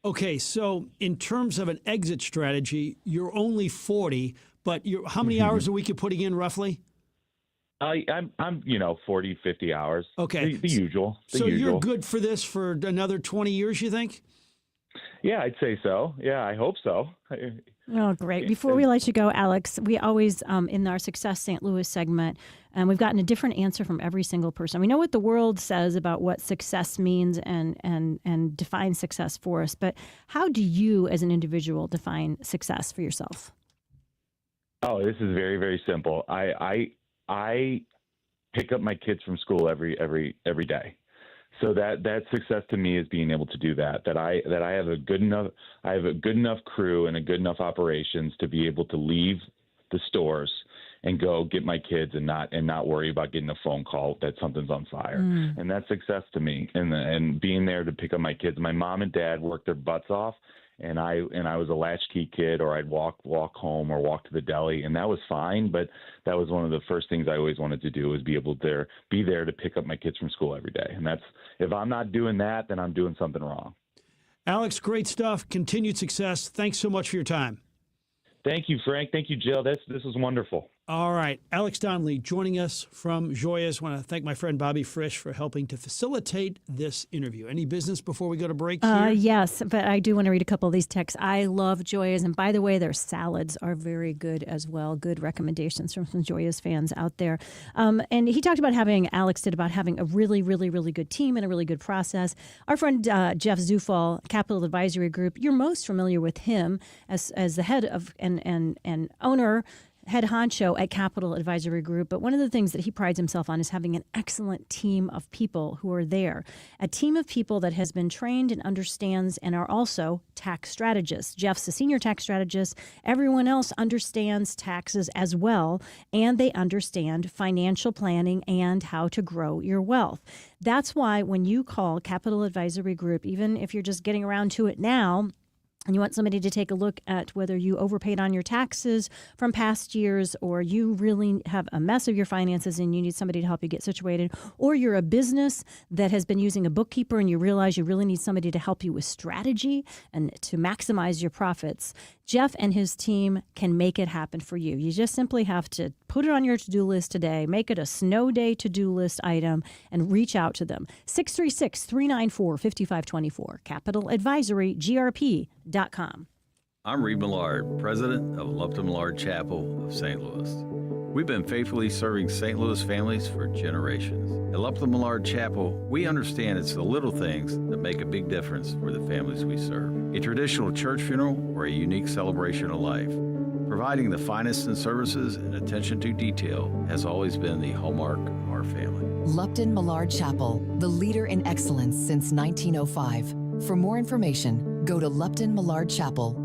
Speaker 2: Okay, so in terms of an exit strategy, you're only 40, but how many hours a week you're putting in roughly?
Speaker 15: I'm 40, 50 hours.
Speaker 2: Okay.
Speaker 15: The usual.
Speaker 2: You're good for this for another 20 years, you think?
Speaker 15: Yeah, I'd say so. Yeah, I hope so.
Speaker 3: Oh, great. Before we let you go, Alex, we always, in our Success St. Louis segment, we've gotten a different answer from every single person. We know what the world says about what success means and defines success for us, but how do you as an individual define success for yourself?
Speaker 15: Oh, this is very, very simple. I pick up my kids from school every day. So that success to me is being able to do that. That I have a good enough crew and a good enough operations to be able to leave the stores and go get my kids and not worry about getting a phone call that something's on fire. And that's success to me. And being there to pick up my kids. My mom and dad worked their butts off, and I was a latchkey kid, or I'd walk home or walk to the deli, and that was fine. But that was one of the first things I always wanted to do, was be able to be there to pick up my kids from school every day. And that's, if I'm not doing that, then I'm doing something wrong.
Speaker 2: Alex, great stuff. Continued success. Thanks so much for your time.
Speaker 15: Thank you, Frank. Thank you, Jill. This was wonderful.
Speaker 2: All right. Alex Donnelly joining us from Joya's. I want to thank my friend Bobby Frisch for helping to facilitate this interview. Any business before we go to break here?
Speaker 3: Yes, but I do want to read a couple of these texts. I love Joya's. And by the way, their salads are very good as well. Good recommendations from some Joya's fans out there. And he talked about Alex did about having a really, really, really good team and a really good process. Our friend Jeff Zufall, Capital Advisory Group, you're most familiar with him as the head of and owner, head honcho at Capital Advisory Group. But one of the things that he prides himself on is having an excellent team of people who are there. A team of people that has been trained and understands and are also tax strategists. Jeff's a senior tax strategist. Everyone else understands taxes as well, and they understand financial planning and how to grow your wealth. That's why when you call Capital Advisory Group, even if you're just getting around to it now, and you want somebody to take a look at whether you overpaid on your taxes from past years, or you really have a mess of your finances and you need somebody to help you get situated, or you're a business that has been using a bookkeeper and you realize you really need somebody to help you with strategy and to maximize your profits, Jeff and his team can make it happen for you. You just simply have to put it on your to-do list today, make it a snow day to-do list item, and reach out to them. 636-394-5524, capitaladvisorygrp.com.
Speaker 16: I'm Reed Millard, president of Lupton Millard Chapel of St. Louis. We've been faithfully serving St. Louis families for generations. At Lupton Millard Chapel, we understand it's the little things that make a big difference for the families we serve. A traditional church funeral or a unique celebration of life. Providing the finest in services and attention to detail has always been the hallmark of our family.
Speaker 17: Lupton Millard Chapel, the leader in excellence since 1905. For more information, go to LuptonMillardChapel.com.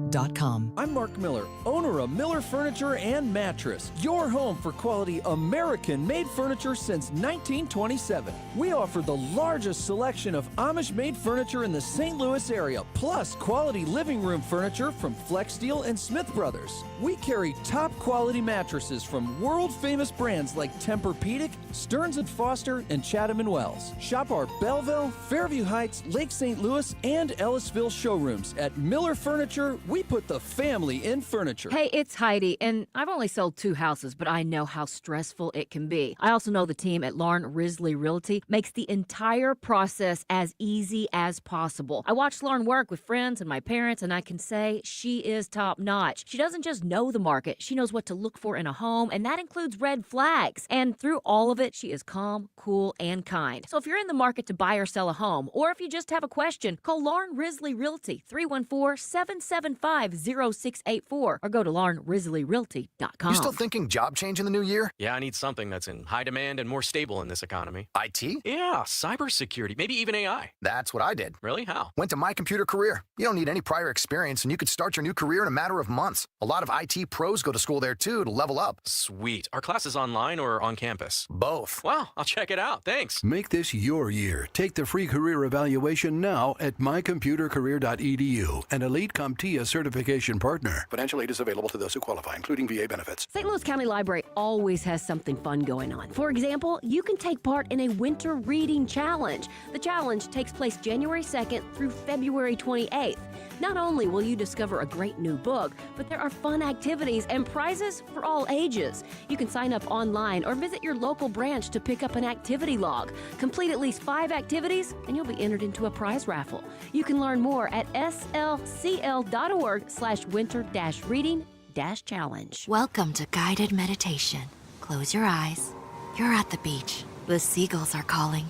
Speaker 18: I'm Mark Miller, owner of Miller Furniture and Mattress, your home for quality American-made furniture since 1927. We offer the largest selection of Amish-made furniture in the St. Louis area, plus quality living room furniture from Flex Steel and Smith Brothers. We carry top-quality mattresses from world-famous brands like Tempur-Pedic, Stearns & Foster, and Chatham & Wells. Shop our Belleville, Fairview Heights, Lake St. Louis, and Ellisville showrooms. At Miller Furniture, we put the family in furniture.
Speaker 19: Hey, it's Heidi, and I've only sold 2 houses, but I know how stressful it can be. I also know the team at Lauren Risley Realty makes the entire process as easy as possible. I watched Lauren work with friends and my parents, and I can say she is top-notch. She doesn't just know the market, she knows what to look for in a home, and that includes red flags. And through all of it, she is calm, cool, and kind. So if you're in the market to buy or sell a home, or if you just have a question, call Lauren Risley Realty, 314-775-0684, or go to laurenrisleyrealty.com.
Speaker 20: You still thinking job change in the new year?
Speaker 21: Yeah, I need something that's in high demand and more stable in this economy.
Speaker 20: IT?
Speaker 21: Yeah, cybersecurity, maybe even AI.
Speaker 20: That's what I did.
Speaker 21: Really? How?
Speaker 20: Went to My Computer Career. You don't need any prior experience, and you could start your new career in a matter of months. A lot of IT pros go to school there, too, to level up.
Speaker 21: Sweet. Are classes online or on campus?
Speaker 20: Both.
Speaker 21: Wow, I'll check it out. Thanks.
Speaker 22: Make this your year. Take the free career evaluation now at mycomputercareer.edu, an Elite CompTIA certification partner. Financial aid is available to those who qualify, including VA benefits.
Speaker 23: St. Louis County Library always has something fun going on. For example, you can take part in a winter reading challenge. The challenge takes place January 2nd through February 28th. Not only will you discover a great new book, but there are fun activities and prizes for all ages. You can sign up online or visit your local branch to pick up an activity log. Complete at least 5 activities, and you'll be entered into a prize raffle. You can learn more at slcl.org/winter-reading-challenge.
Speaker 24: Welcome to guided meditation. Close your eyes. You're at the beach. The seagulls are calling.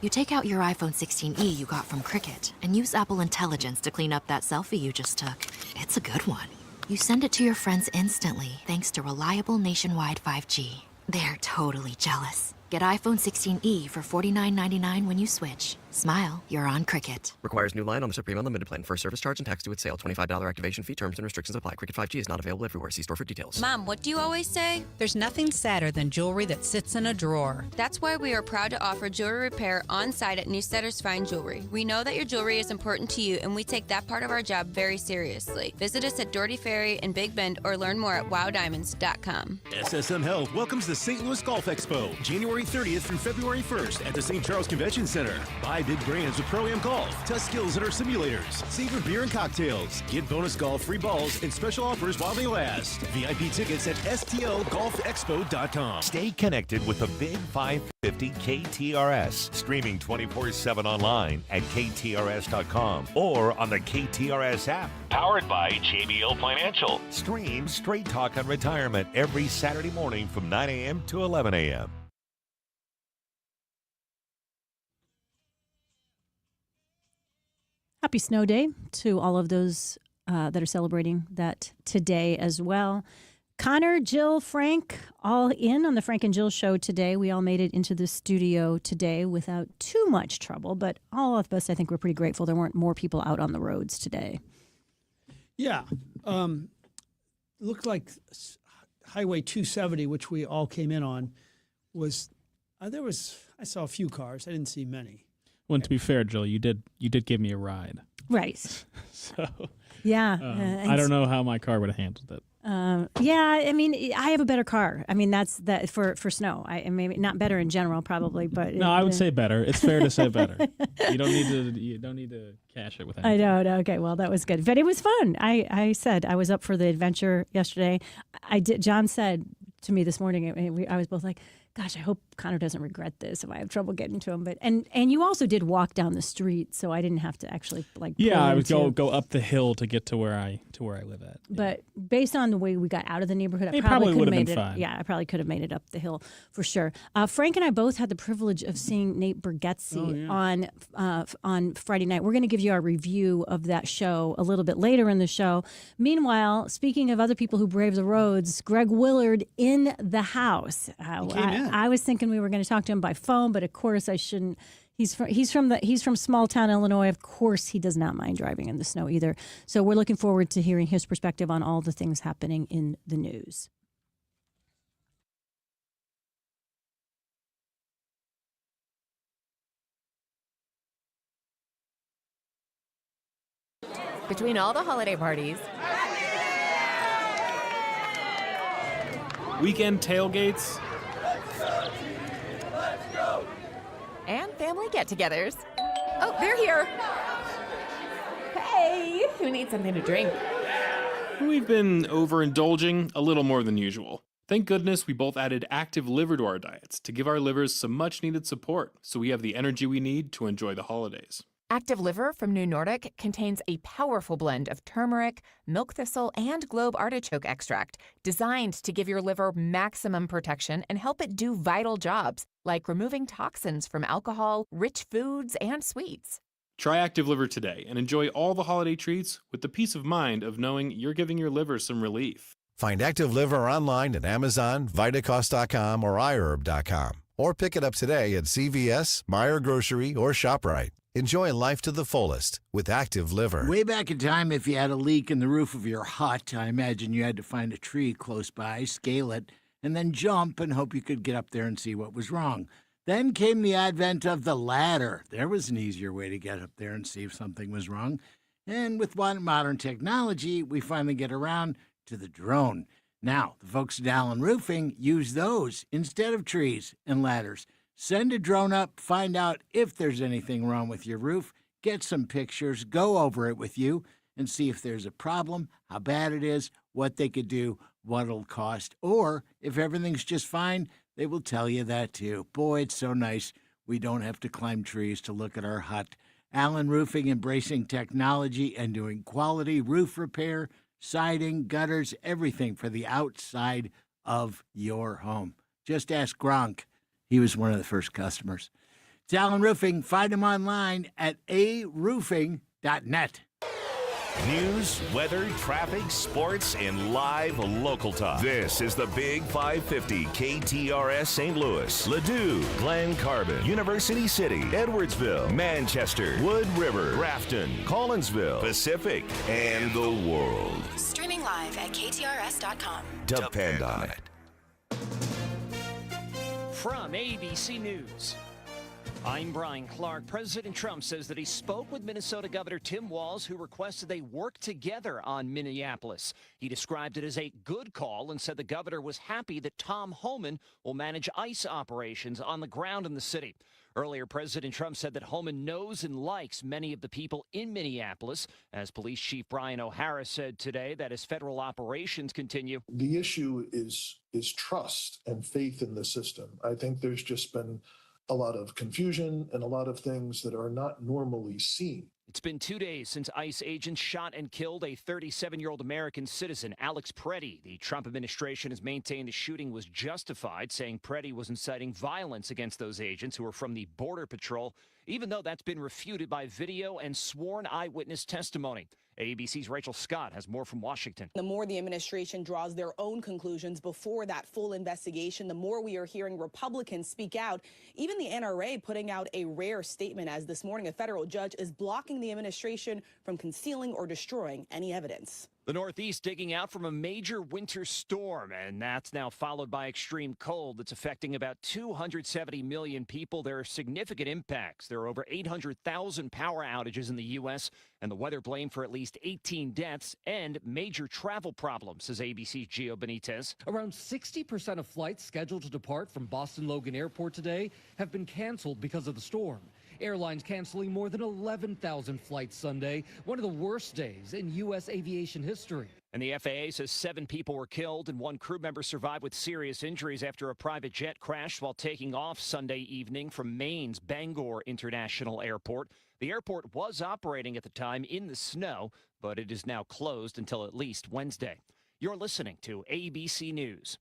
Speaker 24: You take out your iPhone 16e you got from Cricket and use Apple Intelligence to clean up that selfie you just took. It's a good one. You send it to your friends instantly thanks to reliable nationwide 5G. They're totally jealous. Get iPhone 16e for $49.99 when you switch. Smile, you're on Cricket.
Speaker 25: Requires new line on the Supreme Unlimited plan. First service charge and tax due at sale. $25 activation fee. Terms and restrictions apply. Cricket 5G is not available everywhere. See store for details.
Speaker 26: Mom, what do you always say? There's nothing sadder than jewelry that sits in a drawer.
Speaker 27: That's why we are proud to offer jewelry repair on site at Newsetter's Fine Jewelry. We know that your jewelry is important to you, and we take that part of our job very seriously. Visit us at Doherty Ferry in Big Bend or learn more at wowdiamonds.com.
Speaker 28: SSM Health welcomes the St. Louis Golf Expo, January 30th through February 1st at the St. Charles Convention Center. Buy big brands with Pro-Am Golf. Test skills at our simulators. Savor beer and cocktails. Get bonus golf, free balls, and special offers while they last. VIP tickets at STLGolfExpo.com.
Speaker 1: Stay connected with the Big 550 KTRS. Streaming 24/7 online at KTRS.com or on the KTRS app. Powered by JBL Financial. Stream Straight Talk on Retirement every Saturday morning from 9 a.m. to 11 a.m.
Speaker 3: Happy Snow Day to all of those that are celebrating that today as well. Connor, Jill, Frank, all in on the Frank and Jill show today. We all made it into the studio today without too much trouble, but all of us, I think, we're pretty grateful there weren't more people out on the roads today.
Speaker 2: Yeah. Looked like Highway 270, which we all came in on, was I saw a few cars. I didn't see many.
Speaker 4: Well, to be fair, Jill, you did give me a ride.
Speaker 3: Right.
Speaker 4: So
Speaker 3: yeah.
Speaker 4: I don't know how my car would have handled it.
Speaker 3: Yeah, I mean, I have a better car. I mean, that's that for snow. I maybe not better in general, probably, but
Speaker 4: no, I would say better. It's fair to say better. You don't need to cash it with anything.
Speaker 3: I know. Okay, well, that was good, but it was fun. I said I was up for the adventure yesterday. John said to me this morning, I was both like, Gosh, I hope Connor doesn't regret this if I have trouble getting to him. But and you also did walk down the street, so I didn't have to actually pull
Speaker 4: I would
Speaker 3: into.
Speaker 4: go up the hill to get to where I live at.
Speaker 3: But based on the way we got out of the neighborhood, I
Speaker 4: It
Speaker 3: probably
Speaker 4: probably
Speaker 3: could have
Speaker 4: would've
Speaker 3: made
Speaker 4: been
Speaker 3: it.
Speaker 4: fine.
Speaker 3: Yeah, I probably could have made it up the hill for sure. Frank and I both had the privilege of seeing Nate Bargatze on Friday night. We're going to give you our review of that show a little bit later in the show. Meanwhile, speaking of other people who brave the roads, Greg Willard in the house. I was thinking we were going to talk to him by phone, but of course I shouldn't. He's from small town Illinois. Of course, he does not mind driving in the snow either. So we're looking forward to hearing his perspective on all the things happening in the news.
Speaker 5: Between all the holiday parties,
Speaker 6: weekend tailgates,
Speaker 5: and family get-togethers. Oh, they're here. Hey, who needs something to drink?
Speaker 6: we've been overindulging a little more than usual. Thank goodness we both added active liver to our diets to give our livers some much-needed support so we have the energy we need to enjoy the holidays.
Speaker 5: Active Liver from New Nordic contains a powerful blend of turmeric, milk thistle, and globe artichoke extract designed to give your liver maximum protection and help it do vital jobs like removing toxins from alcohol, rich foods, and sweets.
Speaker 6: Try Active Liver today and enjoy all the holiday treats with the peace of mind of knowing you're giving your liver some relief.
Speaker 7: Find Active Liver online at Amazon, Vitacost.com, or iHerb.com. Or pick it up today at CVS, Meijer Grocery, or ShopRite. Enjoy life to the fullest with Active Liver.
Speaker 9: Way back in time, if you had a leak in the roof of your hut, I imagine you had to find a tree close by, scale it, and then jump and hope you could get up there and see what was wrong. Then came the advent of the ladder. There was an easier way to get up there and see if something was wrong. And with modern technology, we finally get around to the drone. Now, the folks at Allen Roofing use those instead of trees and ladders. Send a drone up, find out if there's anything wrong with your roof, get some pictures, go over it with you, and see if there's a problem, how bad it is, what they could do, what it'll cost. Or if everything's just fine, they will tell you that too. Boy, it's so nice we don't have to climb trees to look at our hut. Allen Roofing embracing technology and doing quality roof repair, siding, gutters, everything for the outside of your home. Just ask Gronk. He was one of the first customers. It's Allen Roofing. Find him online at aroofing.net.
Speaker 1: News, weather, traffic, sports, and live local talk. This is the Big 550 KTRS St. Louis, Ladue, Glen Carbon, University City, Edwardsville, Manchester, Wood River, Grafton, Collinsville, Pacific, and the world.
Speaker 10: Streaming live at KTRS.com.
Speaker 1: Depend on it.
Speaker 11: From ABC News, I'm Brian Clark. President Trump says that he spoke with Minnesota Governor Tim Walz, who requested they work together on Minneapolis. He described it as a good call and said the governor was happy that Tom Homan will manage ICE operations on the ground in the city. Earlier, President Trump said that Homan knows and likes many of the people in Minneapolis, as Police Chief Brian O'Hara said today that as federal operations continue.
Speaker 12: The issue is trust and faith in the system. I think there's just been a lot of confusion and a lot of things that are not normally seen.
Speaker 11: It's been 2 days since ICE agents shot and killed a 37-year-old American citizen, Alex Preddy. The Trump administration has maintained the shooting was justified, saying Preddy was inciting violence against those agents who were from the Border Patrol, even though that's been refuted by video and sworn eyewitness testimony. ABC's Rachel Scott has more from Washington.
Speaker 13: The more the administration draws their own conclusions before that full investigation, the more we are hearing Republicans speak out. Even the NRA putting out a rare statement as this morning a federal judge is blocking the administration from concealing or destroying any evidence.
Speaker 11: The Northeast digging out from a major winter storm, and that's now followed by extreme cold that's affecting about 270 million people. There are significant impacts. There are over 800,000 power outages in the U.S., and the weather blamed for at least 18 deaths and major travel problems, says ABC's Gio Benitez.
Speaker 29: Around 60% of flights scheduled to depart from Boston Logan Airport today have been canceled because of the storm. Airlines canceling more than 11,000 flights Sunday, one of the worst days in U.S. aviation history.
Speaker 11: And the FAA says 7 people were killed and 1 crew member survived with serious injuries after a private jet crashed while taking off Sunday evening from Maine's Bangor International Airport. The airport was operating at the time in the snow, but it is now closed until at least Wednesday. You're listening to ABC News.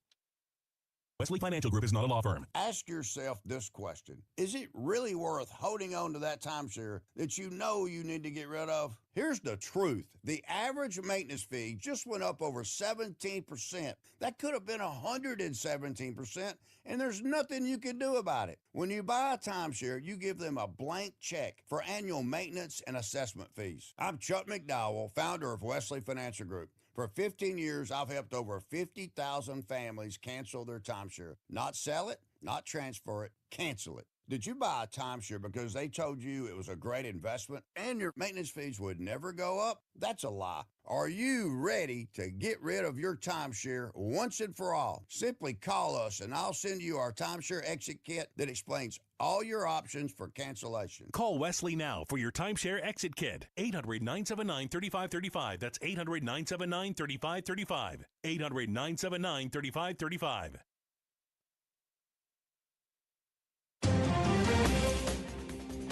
Speaker 8: Wesley Financial Group is not a law firm.
Speaker 14: Ask yourself this question. Is it really worth holding on to that timeshare that you know you need to get rid of? Here's the truth. The average maintenance fee just went up over 17%. That could have been 117%, and there's nothing you can do about it. When you buy a timeshare, you give them a blank check for annual maintenance and assessment fees. I'm Chuck McDowell, founder of Wesley Financial Group. For 15 years, I've helped over 50,000 families cancel their timeshare. Not sell it, not transfer it, cancel it. Did you buy a timeshare because they told you it was a great investment and your maintenance fees would never go up? That's a lie. Are you ready to get rid of your timeshare once and for all? Simply call us and I'll send you our timeshare exit kit that explains all your options for cancellation.
Speaker 28: Call Wesley now for your timeshare exit kit. 800-979-3535. That's 800-979-3535. 800-979-3535.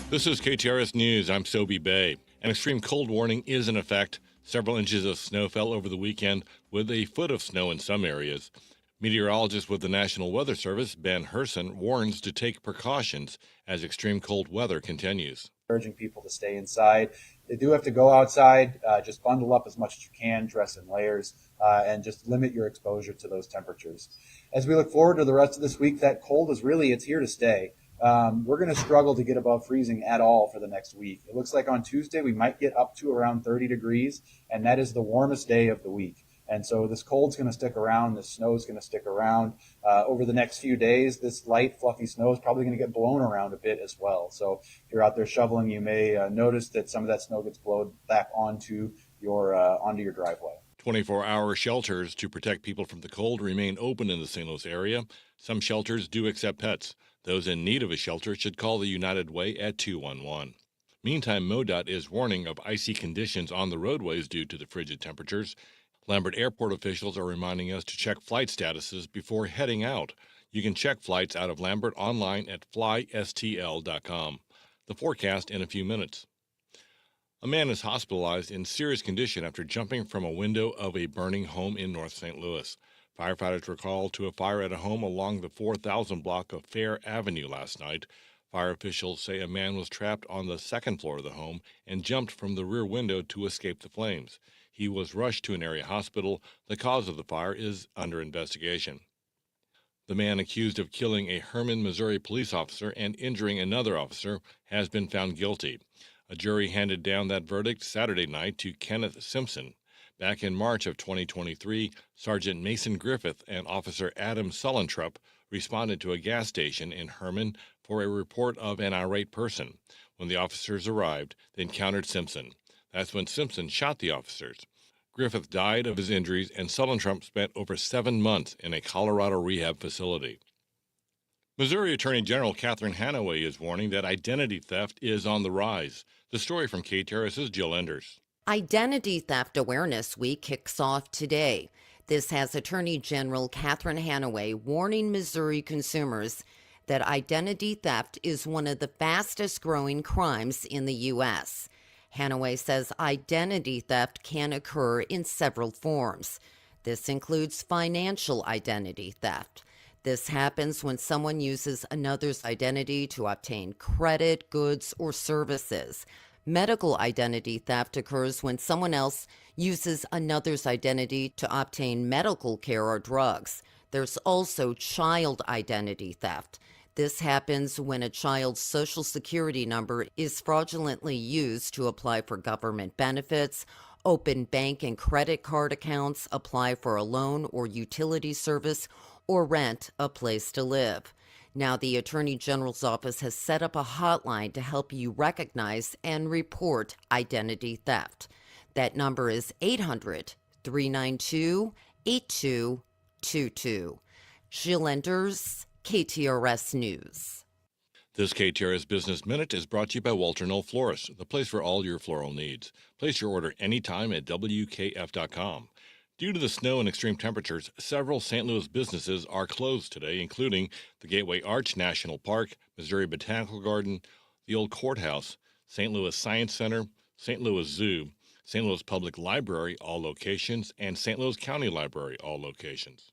Speaker 15: This is KTRS News. I'm Sobe Bay. An extreme cold warning is in effect. Several inches of snow fell over the weekend, with a foot of snow in some areas. Meteorologist with the National Weather Service, Ben Herson, warns to take precautions as extreme cold weather continues.
Speaker 16: Urging people to stay inside. They do have to go outside. Just bundle up as much as you can, dress in layers, and just limit your exposure to those temperatures. As we look forward to the rest of this week, that cold it's here to stay. We're going to struggle to get above freezing at all for the next week. It looks like on Tuesday we might get up to around 30 degrees, and that is the warmest day of the week. And so this cold's going to stick around. This snow is going to stick around. Over the next few days, this light, fluffy snow is probably going to get blown around a bit as well. So if you're out there shoveling, you may notice that some of that snow gets blown back onto your driveway.
Speaker 15: 24-hour shelters to protect people from the cold remain open in the St. Louis area. Some shelters do accept pets. Those in need of a shelter should call the United Way at 211. Meantime, MoDOT is warning of icy conditions on the roadways due to the frigid temperatures. Lambert Airport officials are reminding us to check flight statuses before heading out. You can check flights out of Lambert online at flystl.com. The forecast in a few minutes. A man is hospitalized in serious condition after jumping from a window of a burning home in North St. Louis. Firefighters were called to a fire at a home along the 4,000 block of Fair Avenue last night. Fire officials say a man was trapped on the second floor of the home and jumped from the rear window to escape the flames. He was rushed to an area hospital. The cause of the fire is under investigation. The man accused of killing a Herman, Missouri police officer and injuring another officer has been found guilty. A jury handed down that verdict Saturday night to Kenneth Simpson. Back in March of 2023, Sergeant Mason Griffith and Officer Adam Sullentrup responded to a gas station in Herman for a report of an irate person. When the officers arrived, they encountered Simpson. That's when Simpson shot the officers. Griffith died of his injuries, and Sullentrup spent over 7 months in a Colorado rehab facility. Missouri Attorney General Catherine Hanaway is warning that identity theft is on the rise. The story from KTRS's Jill Enders.
Speaker 17: Identity Theft Awareness Week kicks off today. This has Attorney General Catherine Hanaway warning Missouri consumers that identity theft is one of the fastest growing crimes in the U.S. Hanaway says identity theft can occur in several forms. This includes financial identity theft. This happens when someone uses another's identity to obtain credit, goods, or services. Medical identity theft occurs when someone else uses another's identity to obtain medical care or drugs. There's also child identity theft. This happens when a child's social security number is fraudulently used to apply for government benefits, open bank and credit card accounts, apply for a loan or utility service, or rent a place to live. Now, the Attorney General's office has set up a hotline to help you recognize and report identity theft. That number is 800-392-8222. Jill Enders, KTRS News.
Speaker 15: This KTRS Business Minute is brought to you by Walter Knoll Florist, the place for all your floral needs. Place your order anytime at WKF.com. Due to the snow and extreme temperatures, several St. Louis businesses are closed today, including the Gateway Arch National Park, Missouri Botanical Garden, the Old Courthouse, St. Louis Science Center, St. Louis Zoo, St. Louis Public Library, all locations, and St. Louis County Library, all locations.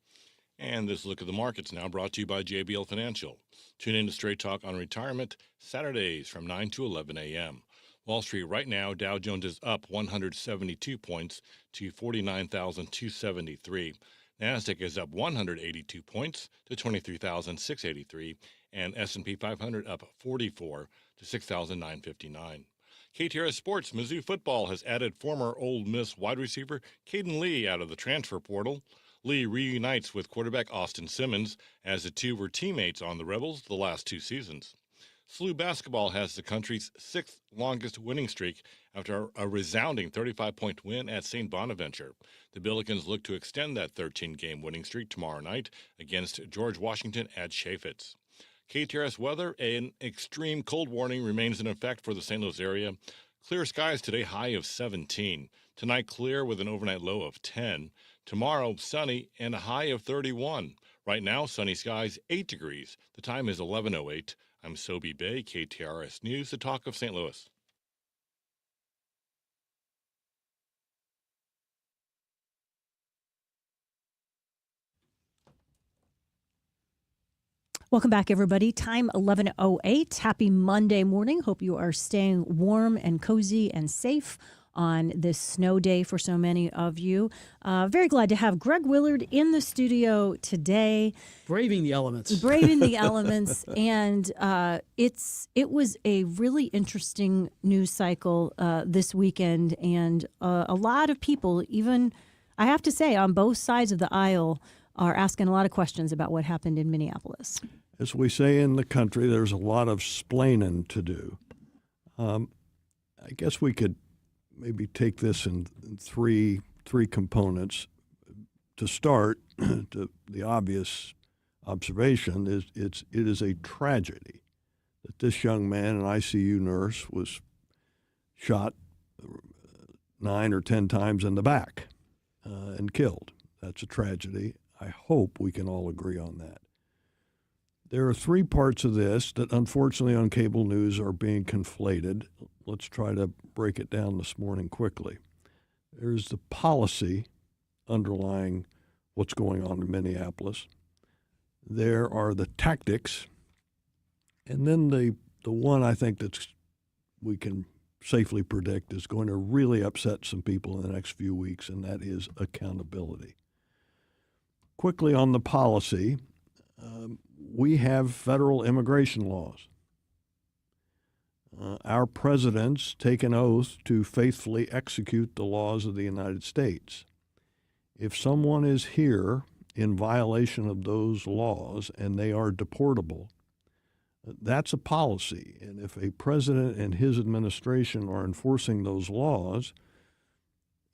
Speaker 15: And this look at the markets now brought to you by JBL Financial. Tune in to Straight Talk on Retirement, Saturdays from 9 to 11 a.m. Wall Street right now, Dow Jones is up 172 points to 49,273. NASDAQ is up 182 points to 23,683. And S&P 500 up 44 to 6,959. KTRS Sports, Mizzou football has added former Ole Miss wide receiver Caden Lee out of the transfer portal. Lee reunites with quarterback Austin Simmons, as the two were teammates on the Rebels the last 2 seasons. SLU basketball has the country's 6th longest winning streak after a resounding 35-point win at St. Bonaventure. The Billikens look to extend that 13-game winning streak tomorrow night against George Washington at Chaffetz. KTRS weather, an extreme cold warning remains in effect for the St. Louis area. Clear skies today, high of 17. Tonight, clear with an overnight low of 10. Tomorrow, sunny and a high of 31. Right now, sunny skies, 8 degrees. The time is 11:08. I'm Sobe Bay, KTRS News, the talk of St. Louis.
Speaker 3: Welcome back, everybody. Time 11:08. Happy Monday morning. Hope you are staying warm and cozy and safe on this snow day for so many of you. Very glad to have Greg Willard in the studio today.
Speaker 2: Braving the elements.
Speaker 3: Braving the elements. And it was a really interesting news cycle this weekend. And a lot of people, even, I have to say, on both sides of the aisle, are asking a lot of questions about what happened in Minneapolis.
Speaker 18: As we say in the country, there's a lot of splaining to do. I guess we could maybe take this in three components. To start, the obvious observation is it is a tragedy that this young man, an ICU nurse, was shot 9 or 10 times in the back and killed. That's a tragedy. I hope we can all agree on that. There are 3 parts of this that, unfortunately, on cable news are being conflated. Let's try to break it down this morning quickly. There's the policy underlying what's going on in Minneapolis. There are the tactics. And then the one I think we can safely predict is going to really upset some people in the next few weeks, and that is accountability. Quickly on the policy, we have federal immigration laws. Our presidents take an oath to faithfully execute the laws of the United States. If someone is here in violation of those laws and they are deportable, that's a policy. And if a president and his administration are enforcing those laws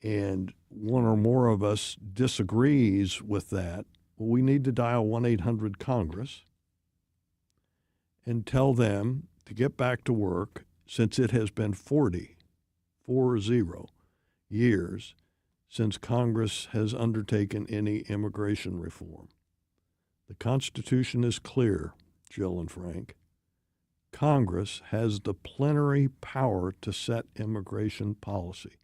Speaker 18: and one or more of us disagrees with that, we need to dial 1-800-CONGRESS and tell them to get back to work, since it has been 40 years since Congress has undertaken any immigration reform. The Constitution is clear, Jill and Frank. Congress has the plenary power to set immigration policy.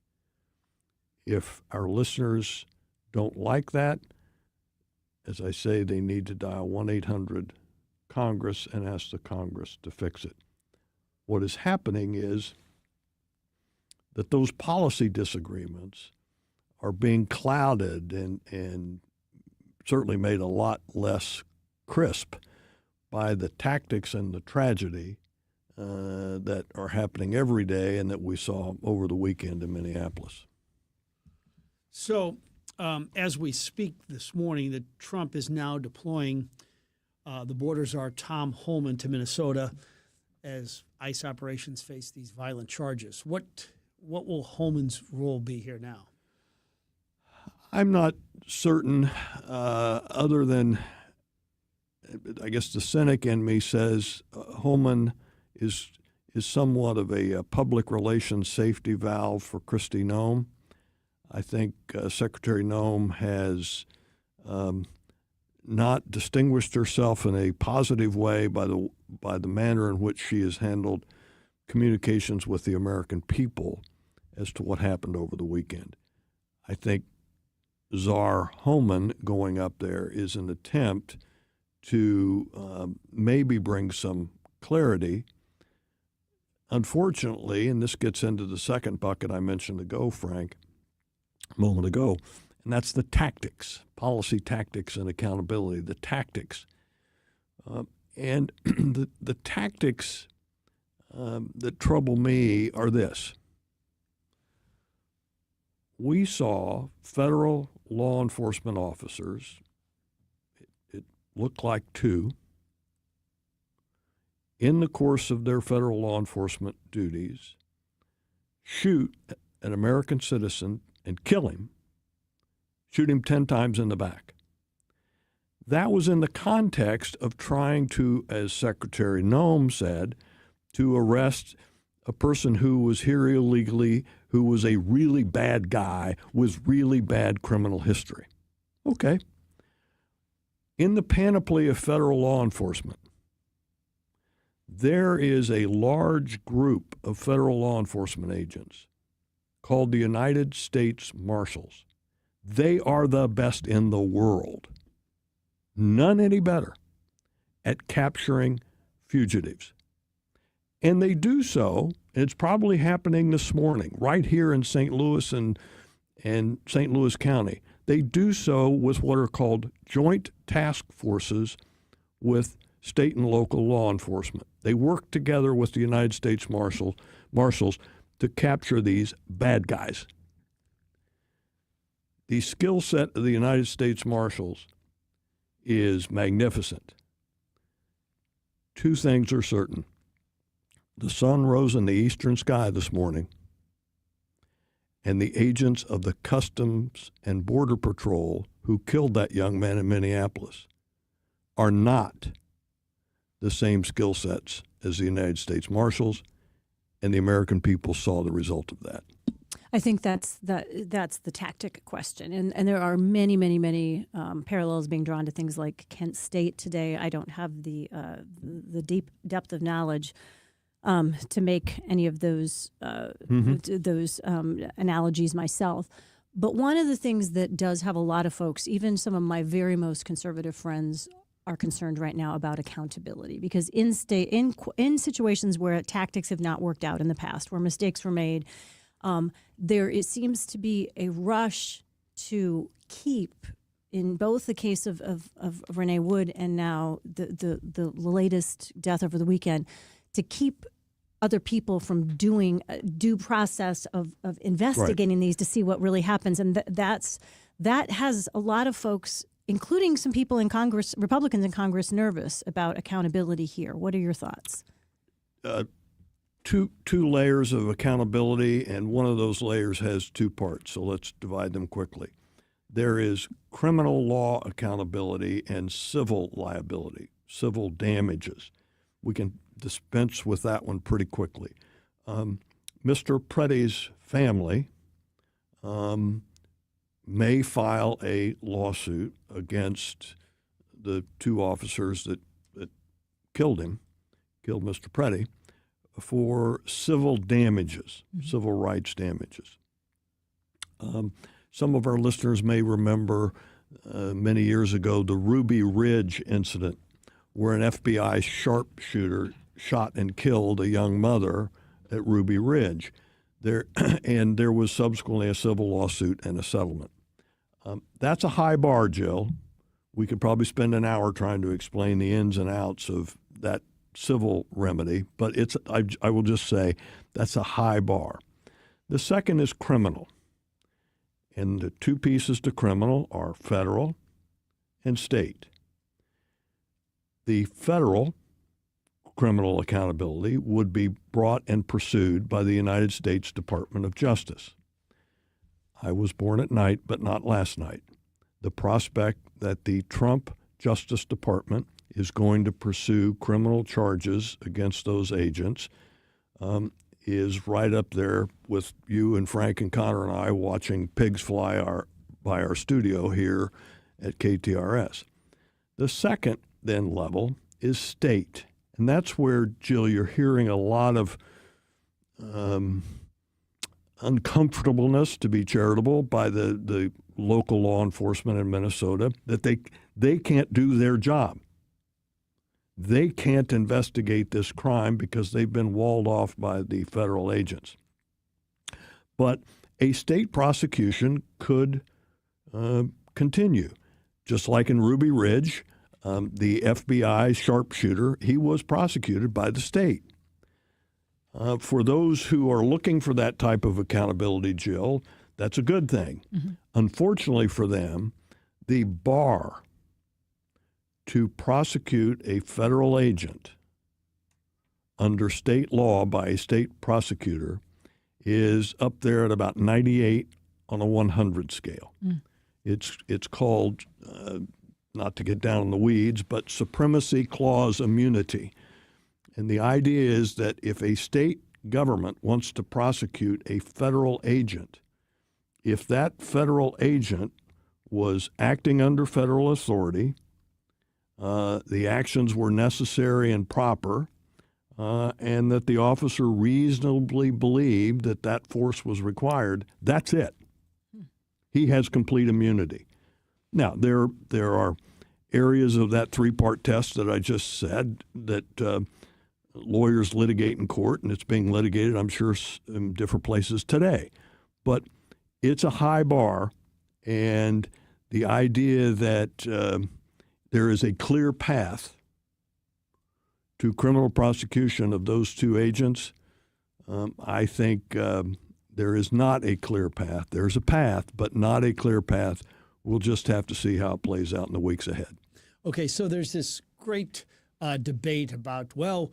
Speaker 18: If our listeners don't like that, as I say, they need to dial 1-800-CONGRESS and ask the Congress to fix it. What is happening is that those policy disagreements are being clouded and certainly made a lot less crisp by the tactics and the tragedy that are happening every day and that we saw over the weekend in Minneapolis.
Speaker 2: So as we speak this morning, that Trump is now deploying the border czar Tom Homan to Minnesota as ICE operations face these violent charges. What will Homan's role be here now?
Speaker 18: I'm not certain, other than I guess the cynic in me says Homan is somewhat of a public relations safety valve for Kristi Noem. I think Secretary Nome has not distinguished herself in a positive way by the manner in which she has handled communications with the American people as to what happened over the weekend. I think Czar Homan going up there is an attempt to maybe bring some clarity. Unfortunately, and this gets into the second bucket I mentioned Frank, a moment ago, and that's the tactics, policy tactics and accountability, the tactics. And the tactics that trouble me are this. We saw federal law enforcement officers, it looked like two, in the course of their federal law enforcement duties, shoot an American citizen and kill him, shoot him 10 times in the back. That was in the context of trying to, as Secretary Nome said, to arrest a person who was here illegally, who was a really bad guy with really bad criminal history. Okay. In the panoply of federal law enforcement, there is a large group of federal law enforcement agents called the United States Marshals. They are the best in the world. None any better at capturing fugitives. And they do so, and it's probably happening this morning, right here in St. Louis and St. Louis County. They do so with what are called joint task forces with state and local law enforcement. They work together with the United States Marshals to capture these bad guys. The skill set of the United States Marshals is magnificent. Two things are certain. The sun rose in the eastern sky this morning, and the agents of the Customs and Border Patrol who killed that young man in Minneapolis are not the same skill sets as the United States Marshals, and the American people saw the result of that.
Speaker 3: I think that's the tactic question, and there are many parallels being drawn to things like Kent State today. I don't have the deep depth of knowledge to make any of those analogies myself. But one of the things that does have a lot of folks, even some of my very most conservative friends, are concerned right now about accountability, because in situations where tactics have not worked out in the past, where mistakes were made, it seems to be a rush to keep, in both the case of Renee Wood and now the latest death over the weekend, to keep other people from doing a due process of investigating these to see what really happens. And that has a lot of folks, including some people in Congress, Republicans in Congress, nervous about accountability here. What are your thoughts?
Speaker 18: Two layers of accountability, and one of those layers has two parts, so let's divide them quickly. There is criminal law accountability and civil liability, civil damages. We can dispense with that one pretty quickly. Mr. Preddy's family may file a lawsuit against the two officers that killed Mr. Preddy, for civil damages, civil rights damages. Some of our listeners may remember many years ago the Ruby Ridge incident, where an FBI sharpshooter shot and killed a young mother at Ruby Ridge. And there was subsequently a civil lawsuit and a settlement. That's a high bar, Jill. We could probably spend an hour trying to explain the ins and outs of that civil remedy, but I will just say that's a high bar. The second is criminal. And the two pieces to criminal are federal and state. The federal criminal accountability would be brought and pursued by the United States Department of Justice. I was born at night, but not last night. The prospect that the Trump Justice Department is going to pursue criminal charges against those agents is right up there with you and Frank and Connor and I watching pigs fly by our studio here at KTRS. The second then level is state. And that's where, Jill, you're hearing a lot of uncomfortableness, to be charitable, by the local law enforcement in Minnesota, that they can't do their job. They can't investigate this crime because they've been walled off by the federal agents. But a state prosecution could continue. Just like in Ruby Ridge, the FBI sharpshooter, he was prosecuted by the state. For those who are looking for that type of accountability, Jill, that's a good thing. Mm-hmm. Unfortunately for them, the bar to prosecute a federal agent under state law by a state prosecutor is up there at about 98 on a 100 scale. Mm. It's called, not to get down in the weeds, but supremacy clause immunity. And the idea is that if a state government wants to prosecute a federal agent, if that federal agent was acting under federal authority, the actions were necessary and proper, and that the officer reasonably believed that that force was required, that's it. He has complete immunity. Now, there are areas of that three-part test that I just said that lawyers litigate in court, and it's being litigated, I'm sure, in different places today. But it's a high bar, and the idea that there is a clear path to criminal prosecution of those two agents, I think there is not a clear path. There's a path, but not a clear path. We'll just have to see how it plays out in the weeks ahead.
Speaker 2: Okay, so there's this great debate about, well,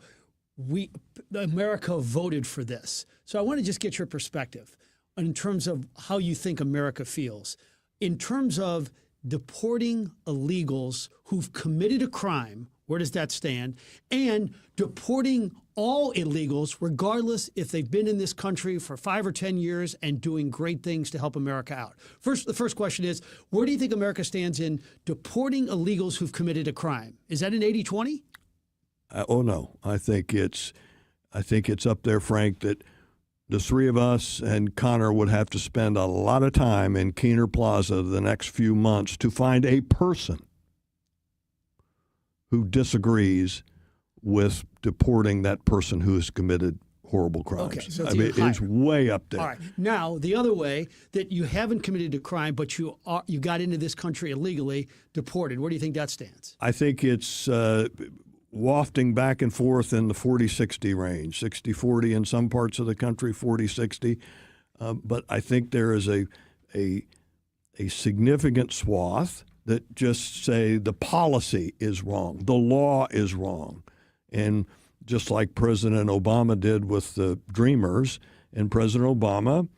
Speaker 2: America voted for this. So I want to just get your perspective in terms of how you think America feels. In terms of deporting illegals who've committed a crime, where does that stand? And deporting all illegals, regardless if they've been in this country for 5 or 10 years and doing great things to help America out. The first question is, where do you think America stands in deporting illegals who've committed a crime? Is that an 80-20?
Speaker 18: Oh, no. I think it's up there, Frank, that the three of us and Connor would have to spend a lot of time in Keener Plaza the next few months to find a person who disagrees with deporting that person who has committed horrible crimes.
Speaker 2: Okay, so
Speaker 18: it's way up there.
Speaker 2: All right. Now, the other way, that you haven't committed a crime, but you got into this country illegally, deported. Where do you think that stands?
Speaker 18: I think it's wafting back and forth in the 40-60 range, 60-40 in some parts of the country, 40-60. But I think there is a significant swath that just say the policy is wrong, the law is wrong. And just like President Obama did with the Dreamers, and President Obama,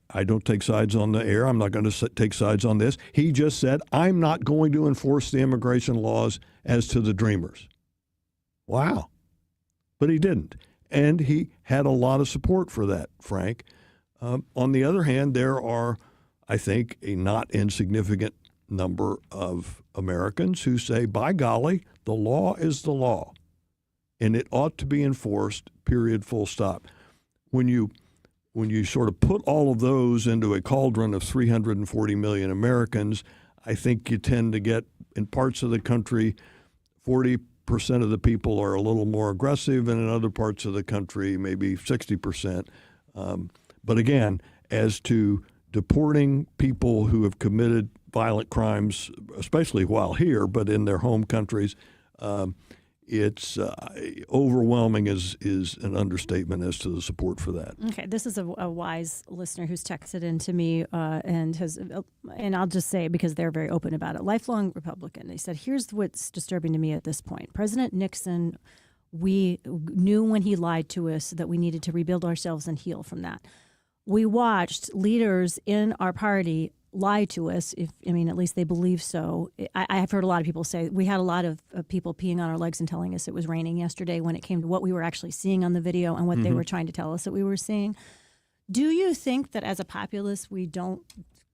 Speaker 18: I don't take sides on the air, I'm not going to take sides on this. He just said, I'm not going to enforce the immigration laws as to the Dreamers. Wow. But he didn't. And he had a lot of support for that, Frank. On the other hand, there are, I think, a not insignificant number of Americans who say, by golly, the law is the law, and it ought to be enforced, period, full stop. When you sort of put all of those into a cauldron of 340 million Americans, I think you tend to get, in parts of the country, 40% of the people are a little more aggressive, and in other parts of the country, maybe 60%. But again, as to deporting people who have committed violent crimes, especially while here, but in their home countries, it's overwhelming is an understatement as to the support for that.
Speaker 3: Okay, this is a wise listener who's texted in to me and I'll just say it because they're very open about it. Lifelong Republican. They said, here's what's disturbing to me at this point. President Nixon, we knew when he lied to us that we needed to rebuild ourselves and heal from that. We watched leaders in our party lie to us. At least they believe so. I've heard a lot of people say we had a lot of people peeing on our legs and telling us it was raining yesterday when it came to what we were actually seeing on the video and what they were trying to tell us that we were seeing. Do you think that as a populace we don't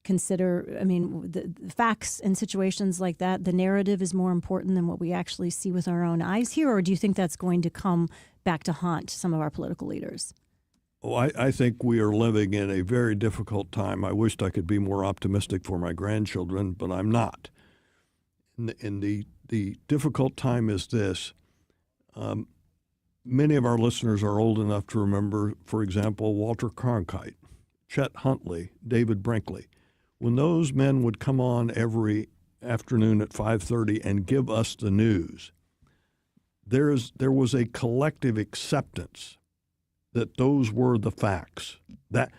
Speaker 3: consider, the facts in situations like that, the narrative is more important than what we actually see with our own eyes here? Or do you think that's going to come back to haunt some of our political leaders?
Speaker 18: Oh, I think we are living in a very difficult time. I wished I could be more optimistic for my grandchildren, but I'm not. And the difficult time is this. Many of our listeners are old enough to remember, for example, Walter Cronkite, Chet Huntley, David Brinkley. When those men would come on every afternoon at 5:30 and give us the news, there was a collective acceptance that those were the facts. That,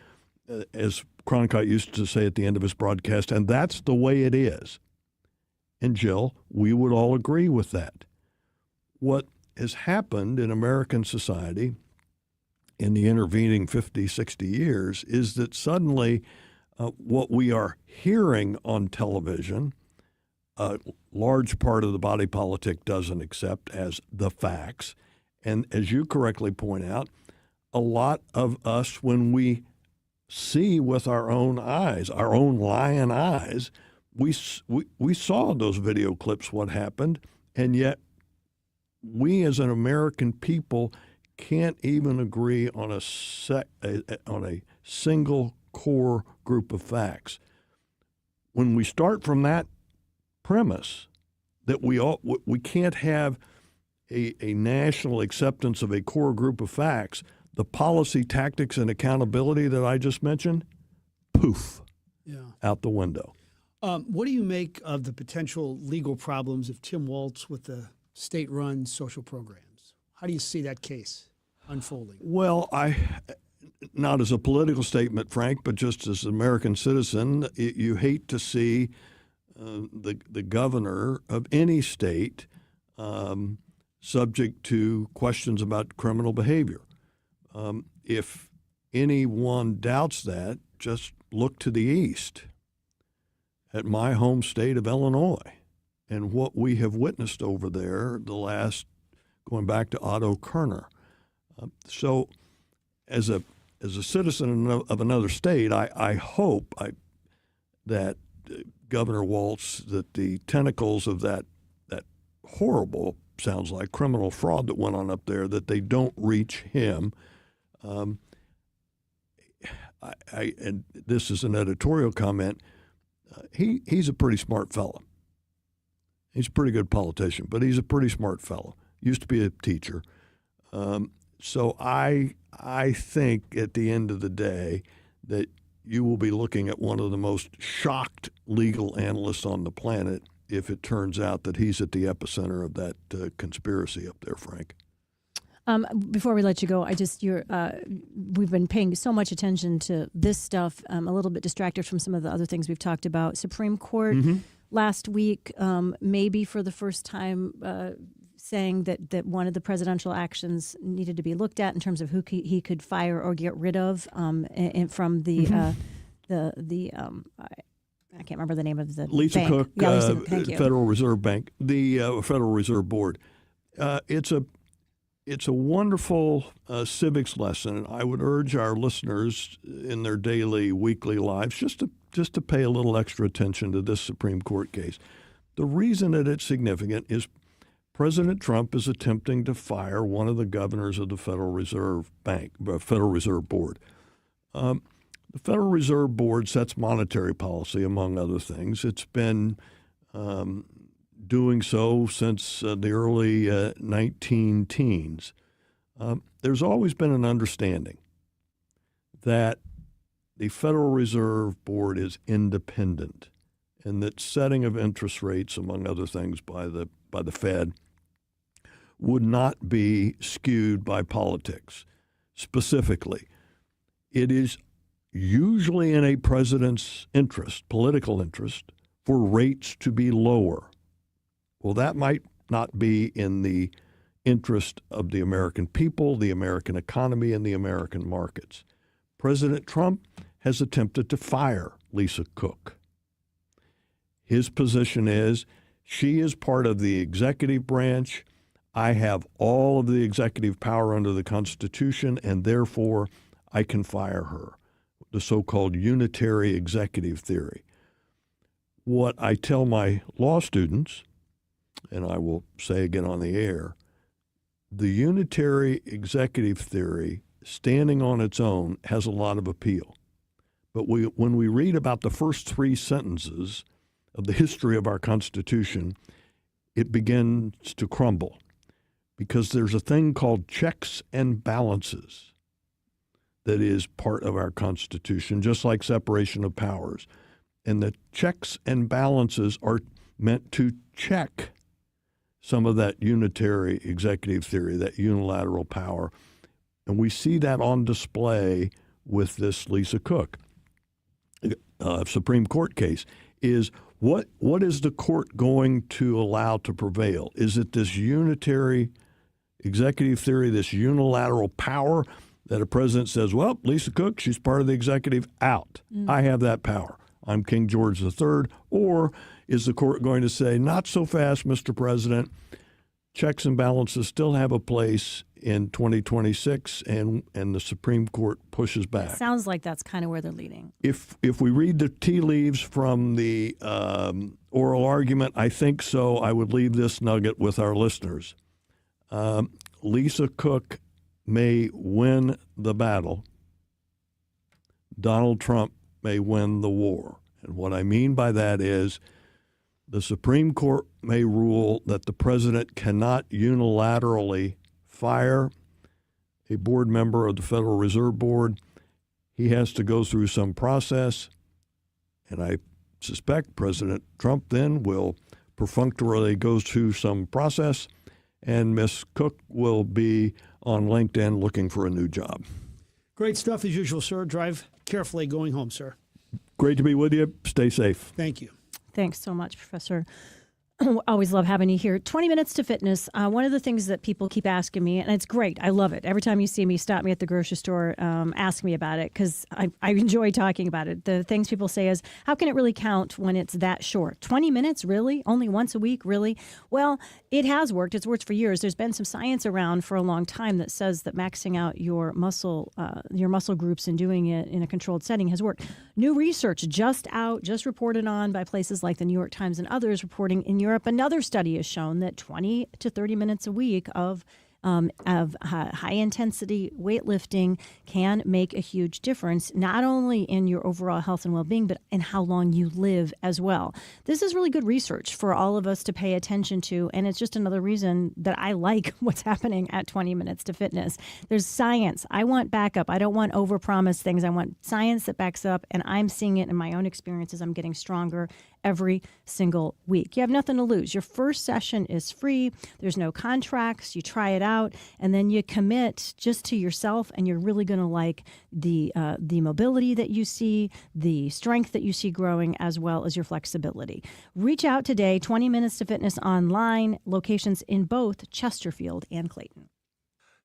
Speaker 18: as Cronkite used to say at the end of his broadcast, and that's the way it is. And Jill, we would all agree with that. What has happened in American society in the intervening 50, 60 years is that suddenly what we are hearing on television, a large part of the body politic doesn't accept as the facts. And as you correctly point out, a lot of us, when we see with our own eyes, our own lion eyes, we saw those video clips, what happened, and yet we as an American people can't even agree on a single core group of facts. When we start from that premise that we can't have a national acceptance of a core group of facts, the policy, tactics, and accountability that I just mentioned, poof, out the window.
Speaker 2: What do you make of the potential legal problems of Tim Walz with the state-run social programs? How do you see that case unfolding?
Speaker 18: Well, not as a political statement, Frank, but just as an American citizen, you hate to see the governor of any state subject to questions about criminal behavior. If anyone doubts that, just look to the east at my home state of Illinois and what we have witnessed over there going back to Otto Kerner. So as a citizen of another state, I hope that Governor Walz, that the tentacles of that horrible, sounds like, criminal fraud that went on up there, that they don't reach him. And this is an editorial comment. He's a pretty smart fellow. He's a pretty good politician, but he's a pretty smart fellow. Used to be a teacher. So I think at the end of the day that you will be looking at one of the most shocked legal analysts on the planet if it turns out that he's at the epicenter of that conspiracy up there, Frank.
Speaker 3: Before we let you go, we've been paying so much attention to this stuff, a little bit distracted from some of the other things we've talked about. Supreme Court last week, maybe for the first time, saying that one of the presidential actions needed to be looked at in terms of who he could fire or get rid of, and from the I can't remember the name of the
Speaker 18: Lisa
Speaker 3: bank.
Speaker 18: Cook,
Speaker 3: Thank you.
Speaker 18: Federal Reserve Bank, the Federal Reserve Board. It's a wonderful civics lesson, and I would urge our listeners in their daily, weekly lives just to pay a little extra attention to this Supreme Court case. The reason that it's significant is President Trump is attempting to fire one of the governors of the Federal Reserve Board. The Federal Reserve Board sets monetary policy, among other things. It's been doing so since the early 19-teens. There's always been an understanding that the Federal Reserve Board is independent and that setting of interest rates, among other things, by the Fed would not be skewed by politics. Specifically, it is usually in a president's interest, political interest, for rates to be lower. Well, that might not be in the interest of the American people, the American economy, and the American markets. President Trump has attempted to fire Lisa Cook. His position is she is part of the executive branch. I have all of the executive power under the Constitution, and therefore I can fire her, the so-called unitary executive theory. What I tell my law students, and I will say again on the air, the unitary executive theory, standing on its own, has a lot of appeal. But when we read about the first three sentences of the history of our Constitution, it begins to crumble because there's a thing called checks and balances that is part of our Constitution, just like separation of powers. And the checks and balances are meant to check some of that unitary executive theory, that unilateral power. And we see that on display with this Lisa Cook Supreme Court case. Is what is the court going to allow to prevail? Is it this unitary executive theory, this unilateral power that a president says, well, Lisa Cook, she's part of the executive, out. I have that power. I'm King George III. Or is the court going to say, not so fast, Mr. President, checks and balances still have a place in 2026, and the Supreme Court pushes back?
Speaker 3: It sounds like that's kind of where they're leading.
Speaker 18: If we read the tea leaves from the oral argument, I think so. I would leave this nugget with our listeners. Lisa Cook may win the battle. Donald Trump may win the war. And what I mean by that is the Supreme Court may rule that the president cannot unilaterally fire a board member of the Federal Reserve Board. He has to go through some process, and I suspect President Trump then will perfunctorily go through some process, and Ms. Cook will be on LinkedIn looking for a new job.
Speaker 2: Great stuff as usual, sir. Drive carefully going home, sir.
Speaker 18: Great to be with you. Stay safe.
Speaker 2: Thank you.
Speaker 3: Thanks so much, Professor. Always love having you here. 20 Minutes to Fitness. One of the things that people keep asking me, and it's great, I love it. Every time you see me, stop me at the grocery store, ask me about it, because I enjoy talking about it. The things people say is, how can it really count when it's that short? 20 minutes, really? Only once a week, really? Well, it has worked. It's worked for years. There's been some science around for a long time that says that maxing out your muscle groups and doing it in a controlled setting has worked. New research just reported on by places like the New York Times and others reporting in Europe. Another study has shown that 20 to 30 minutes a week of high-intensity weightlifting can make a huge difference, not only in your overall health and well-being, but in how long you live as well. This is really good research for all of us to pay attention to, and it's just another reason that I like what's happening at 20 Minutes to Fitness. There's science. I want backup. I don't want overpromised things. I want science that backs up, and I'm seeing it in my own experiences. I'm getting stronger every single week. You have nothing to lose. Your first session is free. There's no contracts. You try it out, and then you commit just to yourself, and you're really going to like the mobility that you see, the strength that you see growing, as well as your flexibility. Reach out today. 20 Minutes to Fitness online, locations in both Chesterfield and Clayton.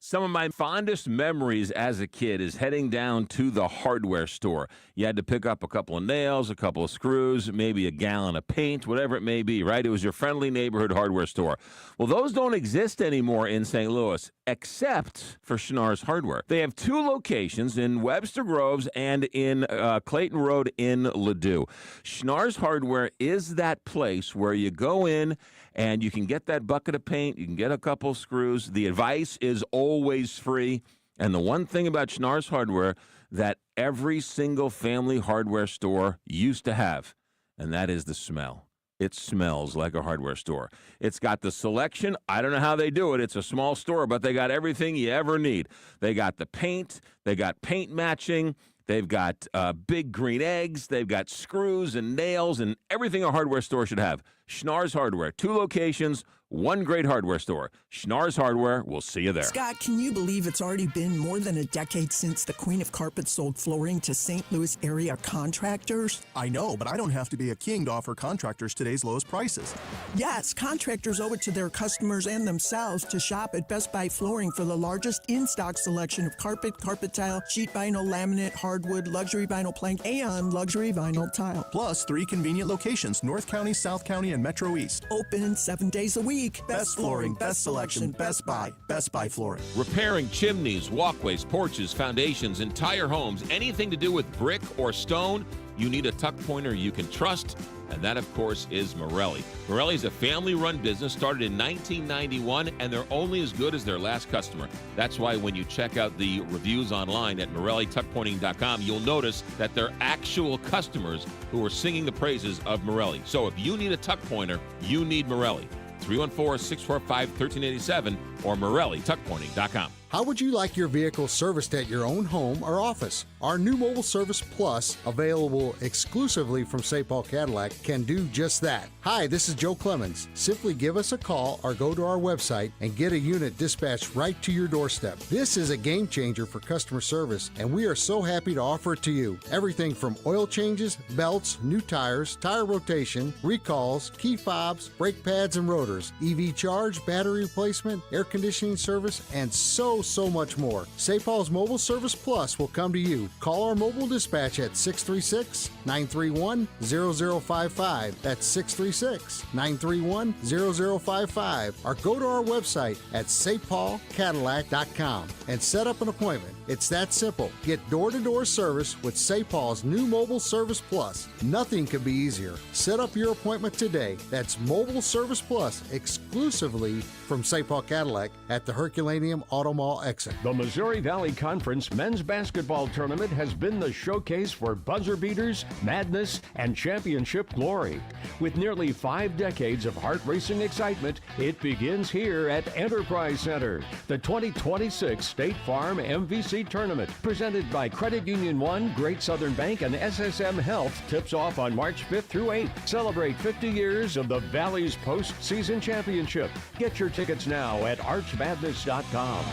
Speaker 19: Some of my fondest memories as a kid is heading down to the hardware store. You had to pick up a couple of nails, a couple of screws, maybe a gallon of paint, whatever it may be, right? It was your friendly neighborhood hardware store. Well, those don't exist anymore in St. Louis, except for Schnarr's Hardware. They have two locations in Webster Groves and in Clayton Road in Ladue. Schnarr's Hardware is that place where you go in and you can get that bucket of paint, you can get a couple screws. The advice is always free. And the one thing about Schnarr's Hardware that every single family hardware store used to have, and that is the smell. It smells like a hardware store. It's got the selection. I don't know how they do it. It's a small store, but they got everything you ever need. They got the paint. They got paint matching. They've got big green eggs. They've got screws and nails and everything a hardware store should have. Schnarr's Hardware, 2 locations, 1 great hardware store. Schnarr's Hardware, we'll see you there.
Speaker 4: Scott, can you believe it's already been more than a decade since the Queen of Carpets sold flooring to St. Louis area contractors?
Speaker 8: I know, but I don't have to be a king to offer contractors today's lowest prices.
Speaker 4: Yes, contractors owe it to their customers and themselves to shop at Best Buy Flooring for the largest in-stock selection of carpet, carpet tile, sheet vinyl, laminate, hardwood, luxury vinyl plank, and luxury vinyl tile.
Speaker 8: Plus 3 convenient locations, North County, South County, and Metro East.
Speaker 4: Open 7 days a week.
Speaker 8: Best flooring, best selection, Best Buy. Best Buy Flooring.
Speaker 19: Repairing chimneys, walkways, porches, foundations, entire homes, anything to do with brick or stone, you need a tuck pointer you can trust, and that, of course, is Morelli. Morelli is a family-run business started in 1991, and they're only as good as their last customer. That's why when you check out the reviews online at MorelliTuckPointing.com, you'll notice that they're actual customers who are singing the praises of Morelli. So if you need a tuck pointer, you need Morelli. 314-645-1387 or MorelliTuckPointing.com.
Speaker 20: How would you like your vehicle serviced at your own home or office? Our new Mobile Service Plus, available exclusively from St. Paul Cadillac, can do just that. Hi, this is Joe Clemens. Simply give us a call or go to our website and get a unit dispatched right to your doorstep. This is a game changer for customer service, and we are so happy to offer it to you. Everything from oil changes, belts, new tires, tire rotation, recalls, key fobs, brake pads and rotors, EV charge, battery replacement, air conditioning service, and so much more. St. Paul's Mobile Service Plus will come to you. Call our mobile dispatch at 636-931-0055. That's 636-931-0055. Or go to our website at stpaulcadillac.com and set up an appointment. It's that simple. Get door-to-door service with St. Paul's new Mobile Service Plus. Nothing could be easier. Set up your appointment today. That's Mobile Service Plus exclusively from St. Paul Cadillac at the Herculaneum Auto Mall exit.
Speaker 21: The Missouri Valley Conference men's basketball tournament has been the showcase for buzzer beaters, madness, and championship glory. With nearly 5 decades of heart-racing excitement, it begins here at Enterprise Center. The 2026 State Farm MVC Tournament, presented by Credit Union One, Great Southern Bank, and SSM Health, tips off on March 5th through 8th. Celebrate 50 years of the Valley's postseason championship. Get your tickets now at archmadness.com.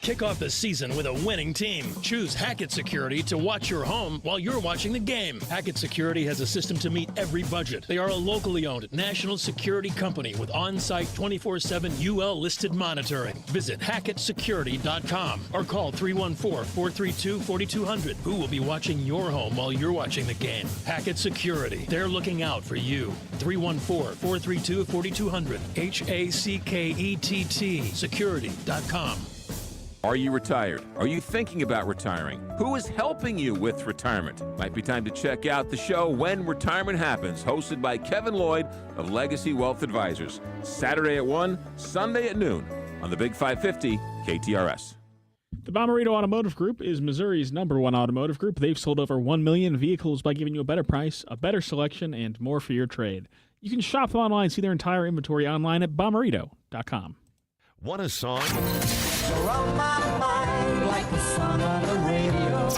Speaker 22: Kick off the season with a winning team. Choose Hackett Security to watch your home while you're watching the game. Hackett Security has a system to meet every budget. They are a locally owned national security company with on-site 24/7 UL listed monitoring. Visit HackettSecurity.com or call 314-432-4200. Who will be watching your home while you're watching the game? Hackett Security. They're looking out for you. 314-432-4200. HACKETT Security.com.
Speaker 19: Are you retired? Are you thinking about retiring? Who is helping you with retirement? Might be time to check out the show When Retirement Happens, hosted by Kevin Lloyd of Legacy Wealth Advisors. Saturday at 1, Sunday at noon on the Big 550 KTRS.
Speaker 23: The Bomarito Automotive Group is Missouri's #1 automotive group. They've sold over 1 million vehicles by giving you a better price, a better selection, and more for your trade. You can shop them online, see their entire inventory online at bomarito.com.
Speaker 1: Want a song?
Speaker 24: Around my mind like the song on the radio.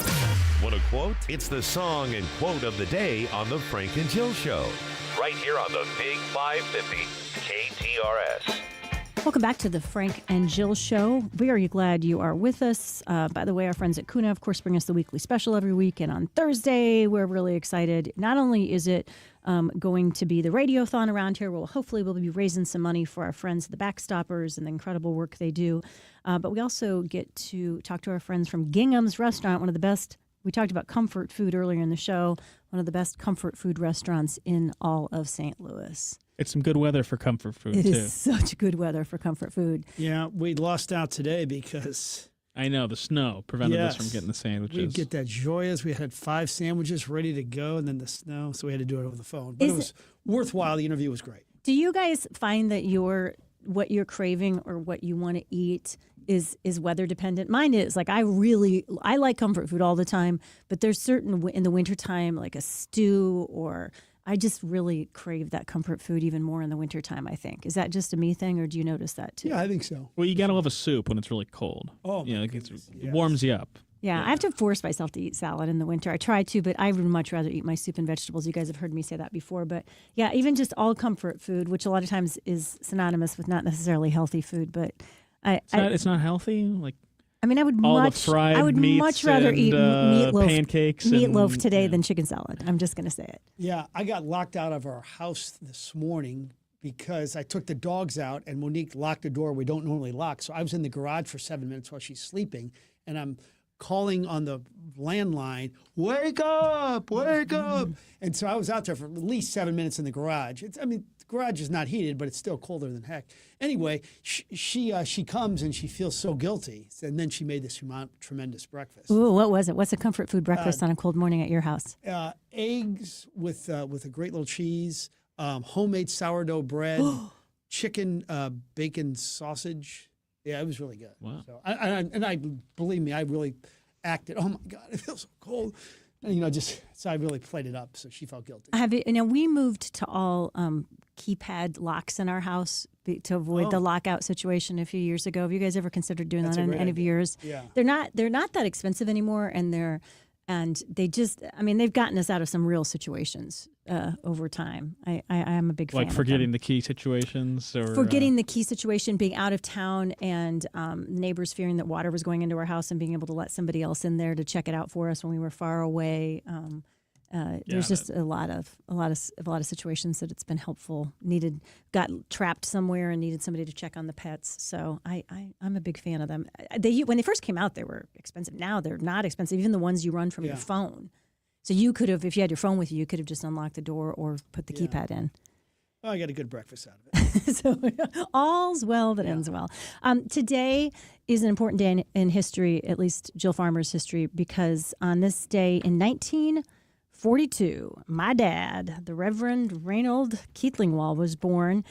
Speaker 1: Want a quote? It's the song and quote of the day on the Frank and Jill Show. Right here on the Big 550 KTRS.
Speaker 3: Welcome back to the Frank and Jill Show. Very glad you are with us. By the way, our friends at Kuna, of course, bring us the weekly special every week. And on Thursday, we're really excited. Not only is it going to be the radiothon around here, hopefully we'll be raising some money for our friends, the Backstoppers, and the incredible work they do. But we also get to talk to our friends from Gingham's Restaurant, one of the best. We talked about comfort food earlier in the show, one of the best comfort food restaurants in all of St. Louis.
Speaker 23: It's some good weather for comfort food,
Speaker 3: It
Speaker 23: too.
Speaker 3: is such good weather for comfort food.
Speaker 2: Yeah, we lost out today because...
Speaker 23: I know, the snow prevented us from getting the sandwiches.
Speaker 2: We'd get that joyous. We had 5 sandwiches ready to go, and then the snow, so we had to do it over the phone. But it was worthwhile. The interview was great.
Speaker 3: Do you guys find that what you're craving or what you want to eat is weather dependent? Mine is. Like, I like comfort food all the time, but there's certain, in the wintertime, like a stew, or I just really crave that comfort food even more in the wintertime, I think. Is that just a me thing, or do you notice that too?
Speaker 2: Yeah, I think so.
Speaker 23: Well, you got to love a soup when it's really cold.
Speaker 2: Oh,
Speaker 23: yeah, it warms you up.
Speaker 3: Yeah, I have to force myself to eat salad in the winter. I try to, but I would much rather eat my soup and vegetables. You guys have heard me say that before. But yeah, even just all comfort food, which a lot of times is synonymous with not necessarily healthy food. But
Speaker 23: It's not healthy. Like
Speaker 3: I mean, I would
Speaker 23: all
Speaker 3: much
Speaker 23: the fried
Speaker 3: much rather
Speaker 23: and,
Speaker 3: eat
Speaker 23: pancakes
Speaker 3: meatloaf
Speaker 23: and,
Speaker 3: today than chicken salad. I'm just going to say it.
Speaker 2: Yeah, I got locked out of our house this morning because I took the dogs out and Monique locked the door we don't normally lock. So I was in the garage for 7 minutes while she's sleeping, and I'm calling on the landline, wake up, wake up. And so I was out there for at least 7 minutes in the garage. The garage is not heated, but it's still colder than heck. Anyway, she comes and she feels so guilty. And then she made this tremendous breakfast.
Speaker 3: Ooh, what was it? What's a comfort food breakfast on a cold morning at your house?
Speaker 2: Eggs with a great little cheese, homemade sourdough bread, chicken bacon sausage. Yeah, it was really good.
Speaker 23: Wow.
Speaker 2: So I believe me, I really acted. Oh my God, it feels so cold. And, so I really played it up. So she felt guilty.
Speaker 3: We moved to all keypad locks in our house to avoid the lockout situation a few years ago. Have you guys ever considered doing that in any of yours?
Speaker 2: Yeah.
Speaker 3: They're not that expensive anymore, and they've gotten us out of some real situations over time. I am a big fan.
Speaker 23: Like forgetting the key situations, or
Speaker 3: forgetting the key situation, being out of town, and neighbors fearing that water was going into our house, and being able to let somebody else in there to check it out for us when we were far away. There's just a lot of situations that it's been helpful. Got trapped somewhere and needed somebody to check on the pets. So I'm a big fan of them. When they first came out, they were expensive. Now they're not expensive. Even the ones you run from your phone. So you could have, if you had your phone with you, you could have just unlocked the door or put the keypad in.
Speaker 2: Oh, I got a good breakfast out of it.
Speaker 3: So all's well that ends well. Today is an important day in history, at least Jill Farmer's history, because on this day in 1942, my dad, the Reverend Reynold Keatlingwall, was born.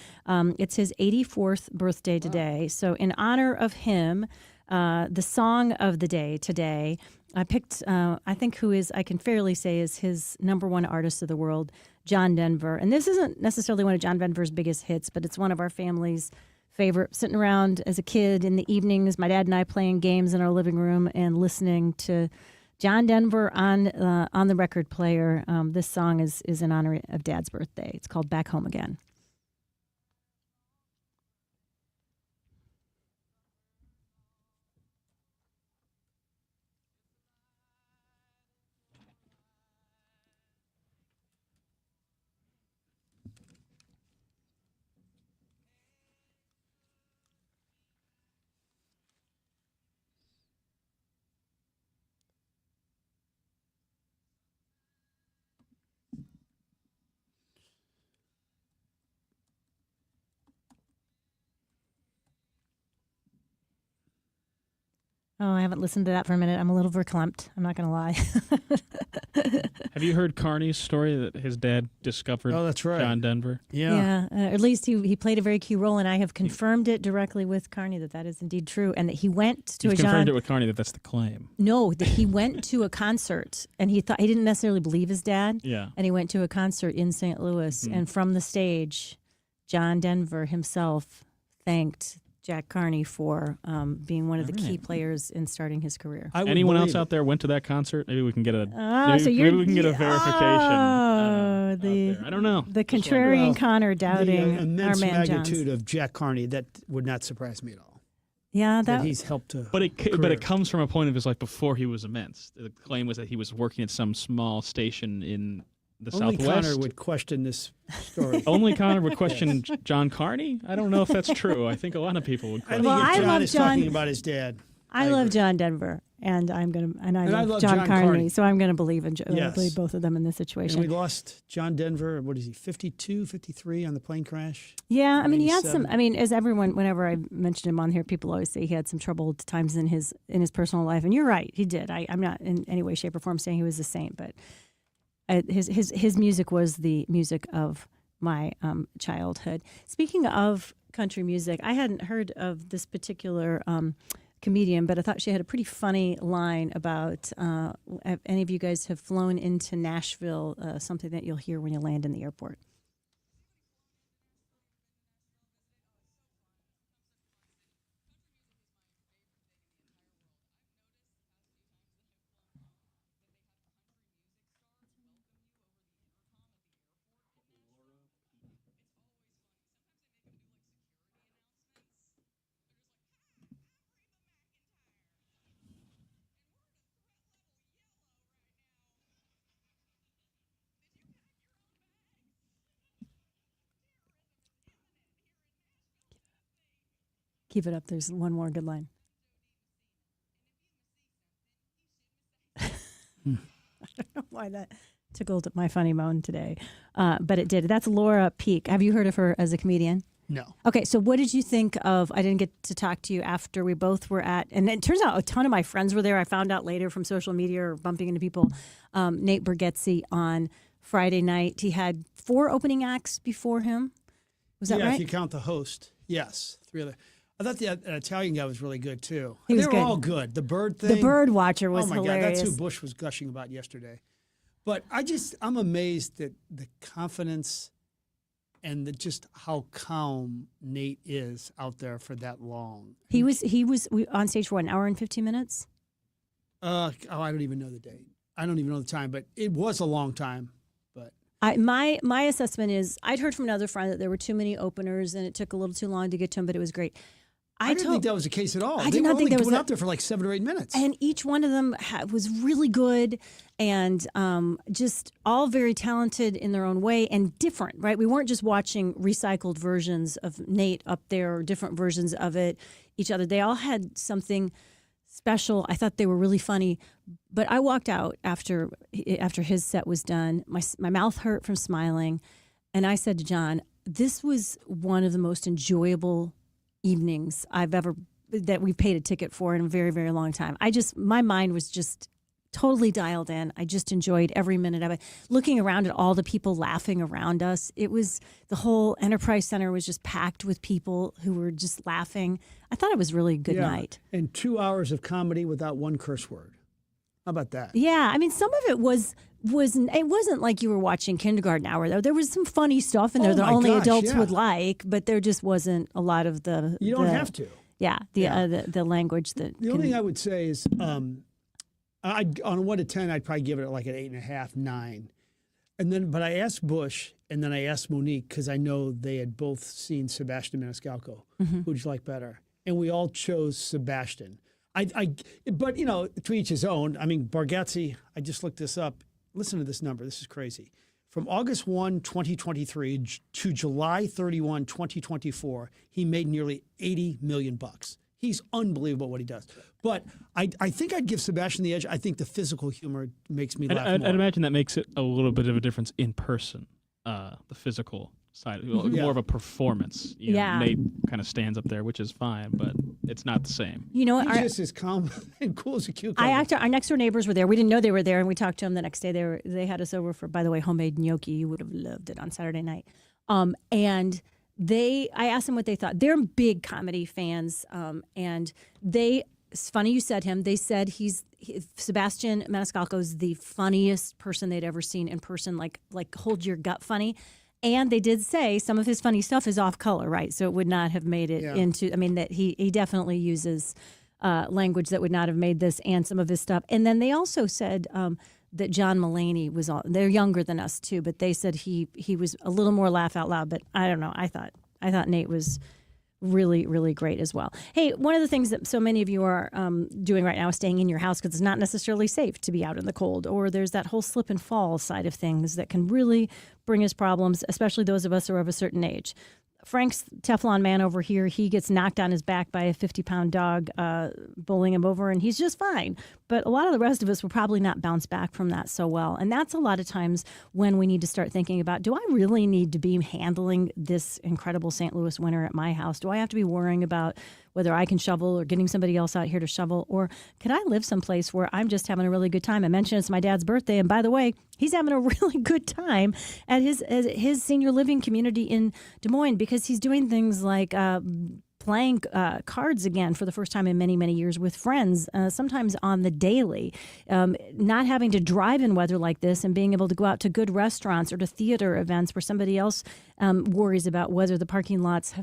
Speaker 3: It's his 84th birthday today. So in honor of him, the song of the day today, I picked, I think I can fairly say is his number one artist of the world, John Denver. And this isn't necessarily one of John Denver's biggest hits, but it's one of our family's favorite. Sitting around as a kid in the evenings, my dad and I playing games in our living room and listening to John Denver on the record player. This song is in honor of Dad's birthday. It's called Back Home Again. Oh, I haven't listened to that for a minute. I'm a little verklempt. I'm not going to lie.
Speaker 23: Have you heard Carney's story that his dad discovered
Speaker 2: that's right.
Speaker 23: John Denver?
Speaker 3: Yeah. At least he played a very key role, and I have confirmed it directly with Carney that is indeed true, and that he went to
Speaker 23: You've confirmed it with Carney that's the claim.
Speaker 3: No, that he went to a concert, and he didn't necessarily believe his dad.
Speaker 23: Yeah.
Speaker 3: And he went to a concert in St. Louis, and from the stage, John Denver himself thanked Jack Carney for being one of the key players in starting his career.
Speaker 23: Anyone else out there went to that concert? Maybe we can get a
Speaker 3: maybe
Speaker 23: we can get a verification. I don't know.
Speaker 3: The contrarian Connor doubting
Speaker 2: the immense
Speaker 3: our man
Speaker 2: magnitude
Speaker 3: Johns.
Speaker 2: of Jack Carney, that would not surprise me at all.
Speaker 3: Yeah,
Speaker 2: that he's helped to.
Speaker 23: But it comes from a point of his life before he was immense. The claim was that he was working at some small station in the
Speaker 2: Only
Speaker 23: Southwest.
Speaker 2: Connor would question this story.
Speaker 23: Only Connor would question John Carney? I don't know if that's true. I think a lot of people would question.
Speaker 2: I think John is talking about his dad.
Speaker 3: I love John Denver, and I love John Carney, so I'm going to believe believe both of them in this situation.
Speaker 2: And we lost John Denver. What is he? 52, 53 on the plane crash.
Speaker 3: Yeah, I mean, he had some. I mean, as everyone, whenever I mentioned him on here, people always say he had some troubled times in his personal life, and you're right, he did. I'm not in any way, shape, or form saying he was a saint, but his music was the music of my childhood. Speaking of country music, I hadn't heard of this particular comedian, but I thought she had a pretty funny line about if any of you guys have flown into Nashville, something that you'll hear when you land in the airport. Keep it up. There's one more good line. I don't know why that tickled my funny bone today, but it did. That's Laura Peak. Have you heard of her as a comedian?
Speaker 2: No.
Speaker 3: Okay, so what did you think of? I didn't get to talk to you after we both were at, and it turns out a ton of my friends were there. I found out later from social media or bumping into people. Nate Bargatze on Friday night. He had 4 opening acts before him. Was that
Speaker 2: yeah,
Speaker 3: right?
Speaker 2: if you count the host, yes, 3 other. I thought the Italian guy was really good too.
Speaker 3: He was
Speaker 2: they were
Speaker 3: good.
Speaker 2: all good. The bird thing.
Speaker 3: The bird watcher was
Speaker 2: oh my
Speaker 3: hilarious.
Speaker 2: God, that's who Bush was gushing about yesterday. But I'm amazed at the confidence and just how calm Nate is out there for that long.
Speaker 3: He was on stage for 1 hour and 15 minutes.
Speaker 2: I don't even know the date. I don't even know the time, but it was a long time. But
Speaker 3: my assessment is I'd heard from another friend that there were too many openers and it took a little too long to get to him, but it was great.
Speaker 2: I didn't think that was the case at all.
Speaker 3: I did not think
Speaker 2: they
Speaker 3: there was
Speaker 2: went out there for like 7 or 8 minutes.
Speaker 3: And each one of them was really good and just all very talented in their own way and different, right? We weren't just watching recycled versions of Nate up there or different versions of it, each other. They all had something special. I thought they were really funny. But I walked out after his set was done. My mouth hurt from smiling. And I said to John, this was one of the most enjoyable evenings that we've paid a ticket for in a very, very long time. My mind was just totally dialed in. I just enjoyed every minute of it. Looking around at all the people laughing around us, the whole Enterprise Center was just packed with people who were just laughing. I thought it was really a good night.
Speaker 2: And 2 hours of comedy without one curse word. How about that?
Speaker 3: Yeah, I mean, some of it it wasn't like you were watching Kindergarten Hour, though. There was some funny stuff in there that only adults would like, but there just wasn't a lot of the...
Speaker 2: You don't have to.
Speaker 3: Yeah, the language that...
Speaker 2: The only thing I would say is, on a 1 to 10, I'd probably give it like an 8.5, 9. But I asked Bush, and then I asked Monique, because I know they had both seen Sebastian Maniscalco. Who'd you like better? And we all chose Sebastian. But, to each his own. I mean, Bargatze, I just looked this up. Listen to this number. This is crazy. From August 1, 2023 to July 31, 2024, he made nearly $80 million. He's unbelievable what he does. But I think I'd give Sebastian the edge. I think the physical humor makes me laugh more.
Speaker 23: I'd imagine that makes it a little bit of a difference in person, the physical side. More of a performance. Nate kind of stands up there, which is fine, but it's not the same.
Speaker 2: He's just as calm and cool as a cucumber.
Speaker 3: Our next door neighbors were there. We didn't know they were there, and we talked to them the next day. They had us over for, by the way, homemade gnocchi. You would have loved it on Saturday night. And I asked them what they thought. They're big comedy fans, and it's funny you said him. They said Sebastian Maniscalco is the funniest person they'd ever seen in person, like hold your gut funny. And they did say some of his funny stuff is off color, right? So it would not have made it into, that he definitely uses language that would not have made this and some of his stuff. And then they also said that John Mulaney was on, they're younger than us too, but they said he was a little more laugh out loud, but I don't know. I thought Nate was really, really great as well. Hey, one of the things that so many of you are doing right now is staying in your house because it's not necessarily safe to be out in the cold, or there's that whole slip and fall side of things that can really bring us problems, especially those of us who are of a certain age. Frank's Teflon man over here, he gets knocked on his back by a 50-pound dog bowling him over, and he's just fine. But a lot of the rest of us will probably not bounce back from that so well. And that's a lot of times when we need to start thinking about, do I really need to be handling this incredible St. Louis winter at my house? Do I have to be worrying about whether I can shovel or getting somebody else out here to shovel? Or could I live someplace where I'm just having a really good time? I mentioned it's my dad's birthday, and by the way, he's having a really good time at his senior living community in Des Moines because he's doing things like playing cards again for the first time in many, many years with friends, sometimes on the daily, not having to drive in weather like this and being able to go out to good restaurants or to theater events where somebody else worries about whether the parking lots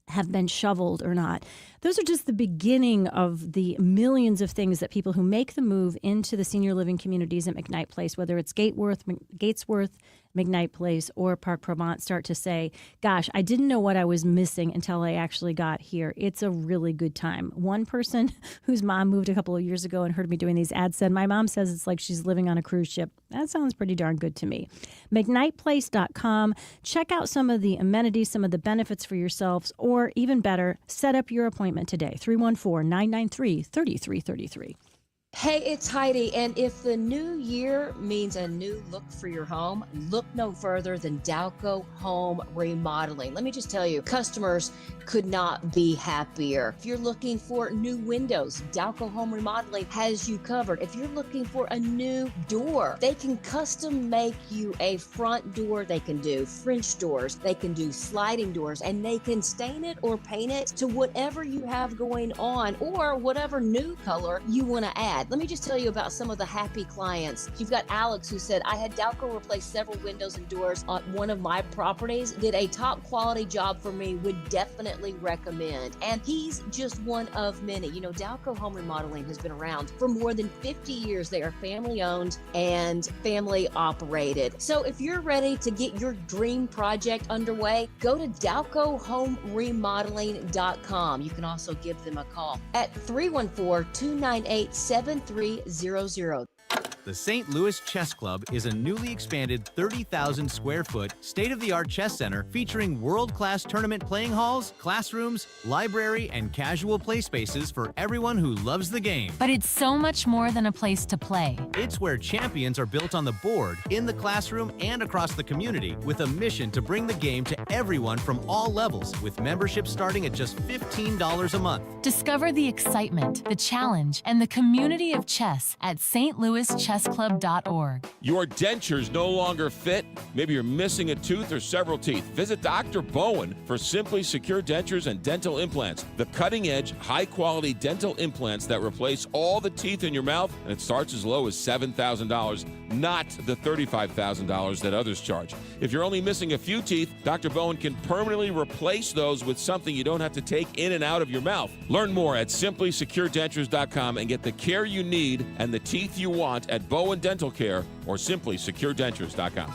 Speaker 3: have been shoveled or not. Those are just the beginning of the millions of things that people who make the move into the senior living communities at McKnight Place, whether it's Gatesworth, McKnight Place or Park Provence start to say, gosh, I didn't know what I was missing until I actually got here. It's a really good time. One person whose mom moved a couple of years ago and heard me doing these ads said, my mom says it's like she's living on a cruise ship. That sounds pretty darn good to me. McKnightPlace.com. Check out some of the amenities, some of the benefits for yourselves, or even better, set up your appointment today. 314-993-3333.
Speaker 5: Hey, it's Heidi, and if the new year means a new look for your home, look no further than Dalco Home Remodeling. Let me just tell you, customers could not be happier. If you're looking for new windows, Dalco Home Remodeling has you covered. If you're looking for a new door, they can custom make you a front door. They can do French doors, they can do sliding doors, and they can stain it or paint it to whatever you have going on or whatever new color you want to add. Let me just tell you about some of the happy clients. You've got Alex who said, I had Dalco replace several windows and doors on one of my properties, did a top quality job for me, would definitely recommend. And he's just one of many. You know, Dalco Home Remodeling has been around for more than 50 years. They are family owned and family operated. So if you're ready to get your dream project underway, go to DalcoHomeRemodeling.com. You can also give them a call at 314-298-7300.
Speaker 6: The St. Louis Chess Club is a newly expanded 30,000 square foot state-of-the-art chess center featuring world-class tournament playing halls, classrooms, library, and casual play spaces for everyone who loves the game.
Speaker 7: But it's so much more than a place to play.
Speaker 6: It's where champions are built on the board, in the classroom, and across the community with a mission to bring the game to everyone from all levels, with membership starting at just $15 a month.
Speaker 7: Discover the excitement, the challenge, and the community of chess at stlouischessclub.org.
Speaker 19: Your dentures no longer fit? Maybe you're missing a tooth or several teeth. Visit Dr. Bowen for Simply Secure Dentures and Dental Implants, the cutting-edge, high-quality dental implants that replace all the teeth in your mouth, and it starts as low as $7,000, not the $35,000 that others charge. If you're only missing a few teeth, Dr. Bowen can permanently replace those with something you don't have to take in and out of your mouth. Learn more at simplysecuredentures.com and get the care you need and the teeth you want at Bowen Dental Care or simplysecuredentures.com.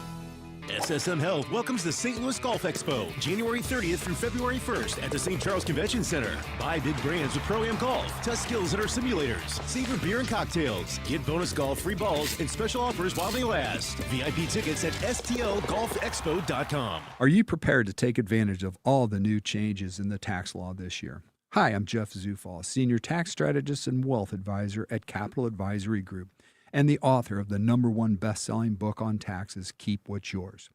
Speaker 28: SSM Health welcomes the St. Louis Golf Expo, January 30th through February 1st at the St. Charles Convention Center. Buy big brands with Pro-Am Golf, test skills at our simulators, savor beer and cocktails, get bonus golf, free balls, and special offers while they last. VIP tickets at stlgolfexpo.com.
Speaker 9: Are you prepared to take advantage of all the new changes in the tax law this year? Hi, I'm Jeff Zufall, Senior Tax Strategist and Wealth Advisor at Capital Advisory Group, and the author of the #1 best-selling book on taxes, Keep What's Yours.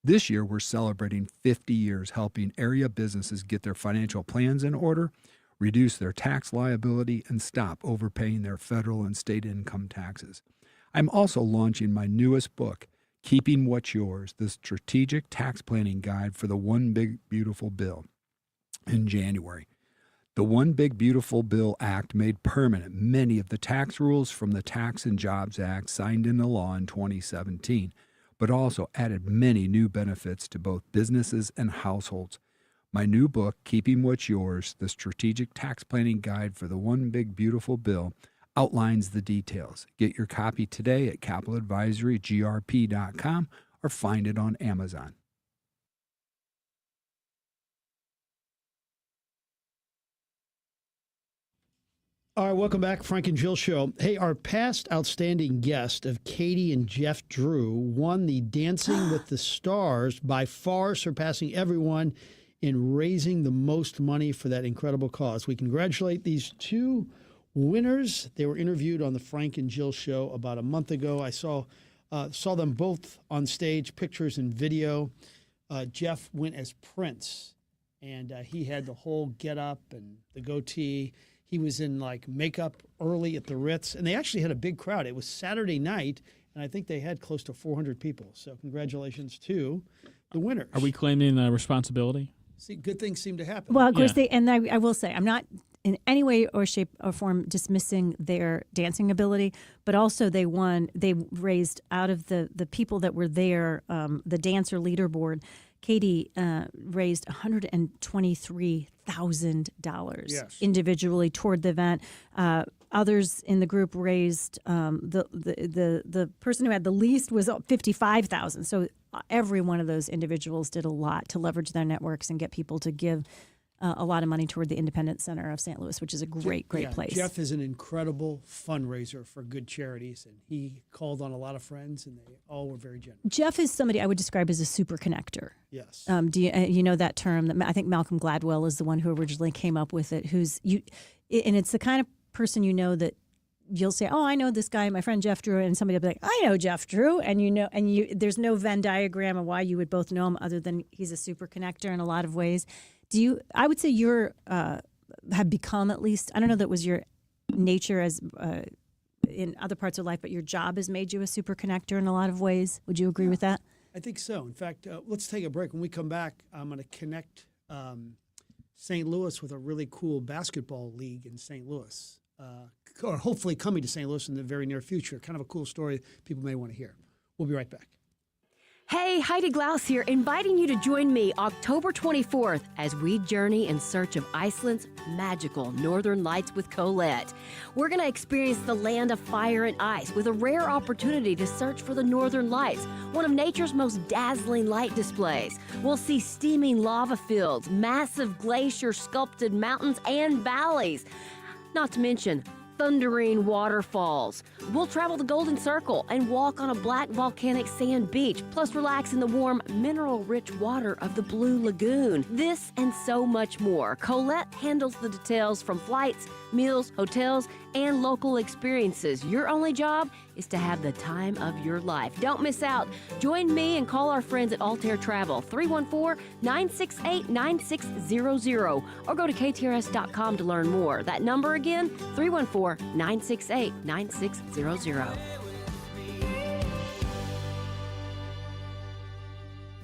Speaker 9: This year, we're celebrating 50 years helping area businesses get their financial plans in order, reduce their tax liability, and stop overpaying their federal and state income taxes. I'm also launching my newest book, Keeping What's Yours, the Strategic Tax Planning Guide for the One Big Beautiful Bill, in January. The One Big Beautiful Bill Act made permanent many of the tax rules from the Tax and Jobs Act signed into law in 2017, but also added many new benefits to both businesses and households. My new book, Keeping What's Yours, the Strategic Tax Planning Guide for the One Big Beautiful Bill, outlines the details. Get your copy today at capitaladvisorygrp.com or find it on Amazon.
Speaker 2: All right, welcome back, Frank and Jill Show. Hey, our past outstanding guest of Katie and Jeff Drew won the Dancing with the Stars, by far surpassing everyone in raising the most money for that incredible cause. We congratulate these two winners. They were interviewed on the Frank and Jill Show about a month ago. I saw them both on stage, pictures and video. Jeff went as Prince, and he had the whole get-up and the goatee. He was in like makeup early at the Ritz, and they actually had a big crowd. It was Saturday night, and I think they had close to 400 people. So congratulations to the winners.
Speaker 23: Are we claiming responsibility?
Speaker 2: See, good things seem to happen.
Speaker 3: Well, of course, I will say, I'm not in any way or shape or form dismissing their dancing ability, but also they raised out of the people that were there, the dancer leaderboard, Katie raised $123,000 individually toward the event. Others in the group raised the person who had the least was $55,000. So every one of those individuals did a lot to leverage their networks and get people to give a lot of money toward the Independent Center of St. Louis, which is a great place.
Speaker 2: Jeff is an incredible fundraiser for good charities, and he called on a lot of friends, and they all were very generous.
Speaker 3: Jeff is somebody I would describe as a super connector.
Speaker 2: Yes.
Speaker 3: Do you know that term? That I think Malcolm Gladwell is the one who originally came up with it. And it's the kind of person that you'll say, "Oh, I know this guy, my friend Jeff Drew," and somebody will be like, "I know Jeff Drew," and there's no Venn diagram of why you would both know him other than he's a super connector in a lot of ways. I would say you're have become, at least, I don't know that was your nature as in other parts of life, but your job has made you a super connector in a lot of ways. Would you agree with that?
Speaker 2: I think so. In fact, let's take a break. When we come back, I'm going to connect St. Louis with a really cool basketball league in St. Louis, or hopefully coming to St. Louis in the very near future. Kind of a cool story people may want to hear. We'll be right back.
Speaker 10: Hey, Heidi Glaus here, inviting you to join me October 24th as we journey in search of Iceland's magical Northern Lights with Colette. We're going to experience the land of fire and ice with a rare opportunity to search for the Northern Lights, one of nature's most dazzling light displays. We'll see steaming lava fields, massive glacier-sculpted mountains and valleys, not to mention thundering waterfalls. We'll travel the Golden Circle and walk on a black volcanic sand beach, plus relax in the warm, mineral-rich water of the Blue Lagoon. This and so much more. Colette handles the details from flights, meals, hotels, and local experiences. Your only job is to have the time of your life. Don't miss out. Join me and call our friends at Altair Travel, 314-968-9600, or go to KTRS.com to learn more. That number again, 314-968-9600.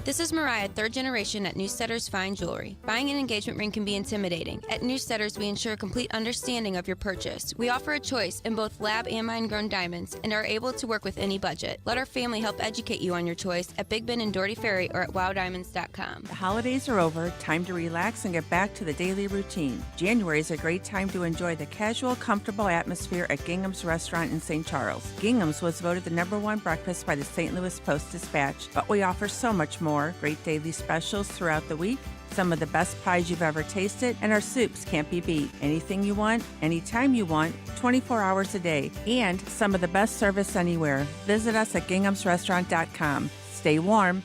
Speaker 11: This is Mariah, third generation at Newsteaders Fine Jewelry. Buying an engagement ring can be intimidating. At Newsteaders, we ensure complete understanding of your purchase. We offer a choice in both lab and mine-grown diamonds and are able to work with any budget. Let our family help educate you on your choice at Big Ben and Doherty Ferry or at wowdiamonds.com.
Speaker 12: The holidays are over, time to relax and get back to the daily routine. January is a great time to enjoy the casual, comfortable atmosphere at Gingham's Restaurant in St. Charles. Gingham's was voted the #1 breakfast by the St. Louis Post-Dispatch, but we offer so much more. Great daily specials throughout the week, some of the best pies you've ever tasted, and our soups can't be beat. Anything you want, anytime you want, 24 hours a day, and some of the best service anywhere. Visit us at ginghamsrestaurant.com. Stay warm.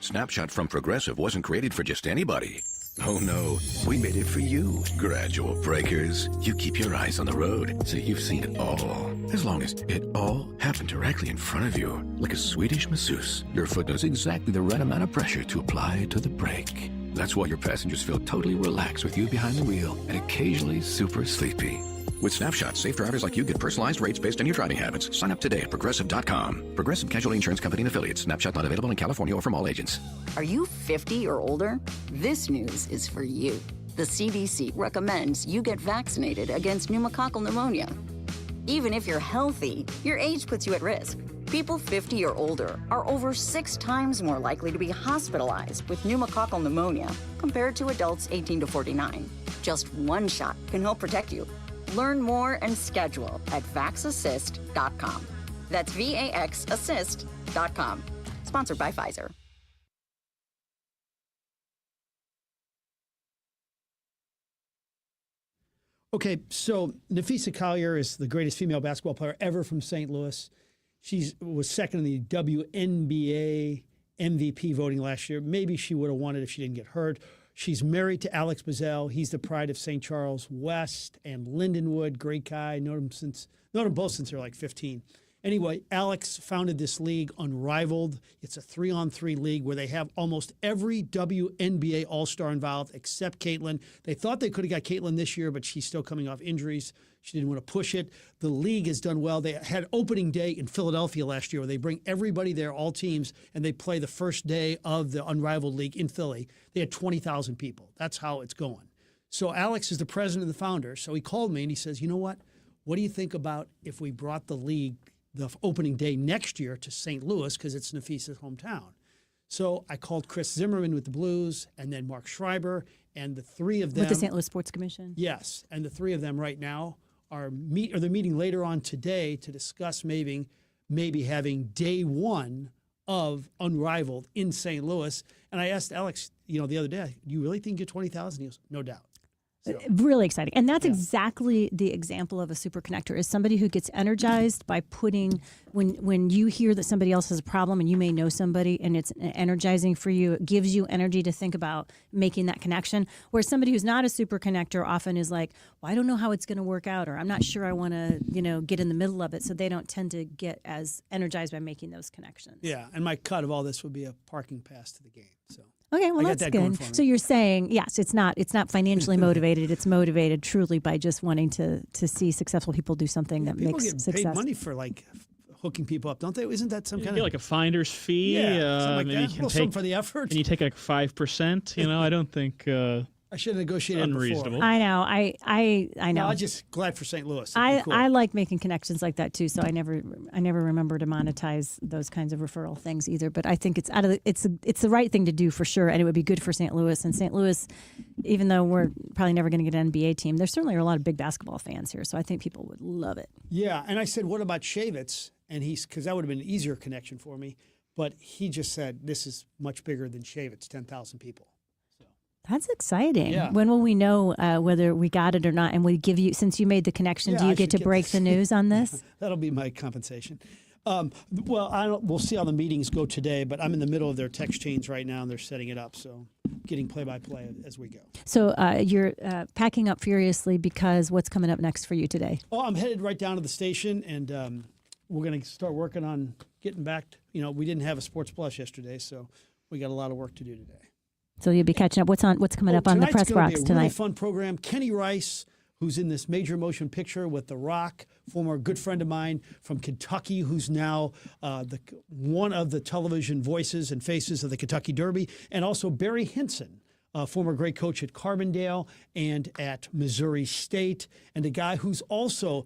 Speaker 13: Snapshot from Progressive wasn't created for just anybody. Oh no, we made it for you. Gradual breakers. You keep your eyes on the road, so you've seen it all. As long as it all happened directly in front of you, like a Swedish masseuse, your foot knows exactly the right amount of pressure to apply to the brake. That's why your passengers feel totally relaxed with you behind the wheel and occasionally super sleepy. With Snapshot, safe drivers like you get personalized rates based on your driving habits. Sign up today at Progressive.com. Progressive Casualty Insurance Company and Affiliates. Snapshot not available in California or from all agents.
Speaker 14: Are you 50 or older? This news is for you. The CDC recommends you get vaccinated against pneumococcal pneumonia. Even if you're healthy, your age puts you at risk. People 50 or older are over 6 times more likely to be hospitalized with pneumococcal pneumonia compared to adults 18 to 49. Just one shot can help protect you. Learn more and schedule at vaxassist.com. That's VAXassist.com. Sponsored by Pfizer.
Speaker 2: Okay, so Nafisa Collier is the greatest female basketball player ever from St. Louis. She was second in the WNBA MVP voting last year. Maybe she would have won it if she didn't get hurt. She's married to Alex Bazell. He's the pride of St. Charles West and Lindenwood. Great guy. Known them both since they're like 15. Anyway, Alex founded this league, Unrivaled. It's a 3-on-3 league where they have almost every WNBA All-Star involved except Caitlin. They thought they could have got Caitlin this year, but she's still coming off injuries. She didn't want to push it. The league has done well. They had opening day in Philadelphia last year where they bring everybody there, all teams, and they play the first day of the Unrivaled League in Philly. They had 20,000 people. That's how it's going. So Alex is the president and the founder. So he called me and he says, you know what? What do you think about if we brought the league the opening day next year to St. Louis because it's Nafisa's hometown? So I called Chris Zimmerman with the Blues and then Mark Schreiber, and the three of them.
Speaker 3: With the St. Louis Sports Commission?
Speaker 2: Yes. And the three of them right now they're meeting later on today to discuss maybe having day one of unrivaled in St. Louis. And I asked Alex, the other day, do you really think you get 20,000? He goes, no doubt. So,
Speaker 3: really exciting. And that's exactly the example of a super connector, is somebody who gets energized by putting, when you hear that somebody else has a problem and you may know somebody and it's energizing for you, it gives you energy to think about making that connection. Whereas somebody who's not a super connector often is like, well, I don't know how it's going to work out, or I'm not sure I want to, get in the middle of it. So they don't tend to get as energized by making those connections.
Speaker 2: Yeah. And my cut of all this would be a parking pass to the game. So.
Speaker 3: Okay, well, that's good. So you're saying, yes, it's not financially motivated. It's motivated truly by just wanting to see successful people do something that makes
Speaker 2: get
Speaker 3: success.
Speaker 2: Paid money for hooking people up, don't they? Isn't that some kind of
Speaker 23: like a finder's fee?
Speaker 2: Yeah, something like
Speaker 23: maybe
Speaker 2: that.
Speaker 23: You can take
Speaker 2: something for the effort.
Speaker 23: And you take 5%. I don't think.
Speaker 2: I should have negotiated
Speaker 23: unreasonable.
Speaker 2: Before.
Speaker 3: I know. I know.
Speaker 2: No, I'm just glad for St. Louis.
Speaker 3: I like making connections like that too. So I never remember to monetize those kinds of referral things either. But I think it's the right thing to do for sure, and it would be good for St. Louis. And St. Louis, even though we're probably never going to get an NBA team, there certainly are a lot of big basketball fans here. So I think people would love it.
Speaker 2: Yeah, and I said, what about Shavitz? And because that would have been an easier connection for me. But he just said, this is much bigger than Shavitz, 10,000 people.
Speaker 3: That's exciting.
Speaker 2: Yeah.
Speaker 3: When will we know whether we got it or not? And we give you, since you made the connection, do you get to break the news on this?
Speaker 2: That'll be my compensation. We'll see how the meetings go today, but I'm in the middle of their text chains right now, and they're setting it up. So getting play-by-play as we go.
Speaker 3: So you're packing up furiously because what's coming up next for you today?
Speaker 2: Oh, I'm headed right down to the station, and we're going to start working on getting back. We didn't have a Sports Plus yesterday, so we got a lot of work to do today.
Speaker 3: So you'll be catching up. What's coming up on the press box tonight?
Speaker 2: Really fun program. Kenny Rice, who's in this major motion picture with The Rock, former good friend of mine from Kentucky, who's now one of the television voices and faces of the Kentucky Derby, and also Barry Hinson, former great coach at Carbondale and at Missouri State, and a guy who's also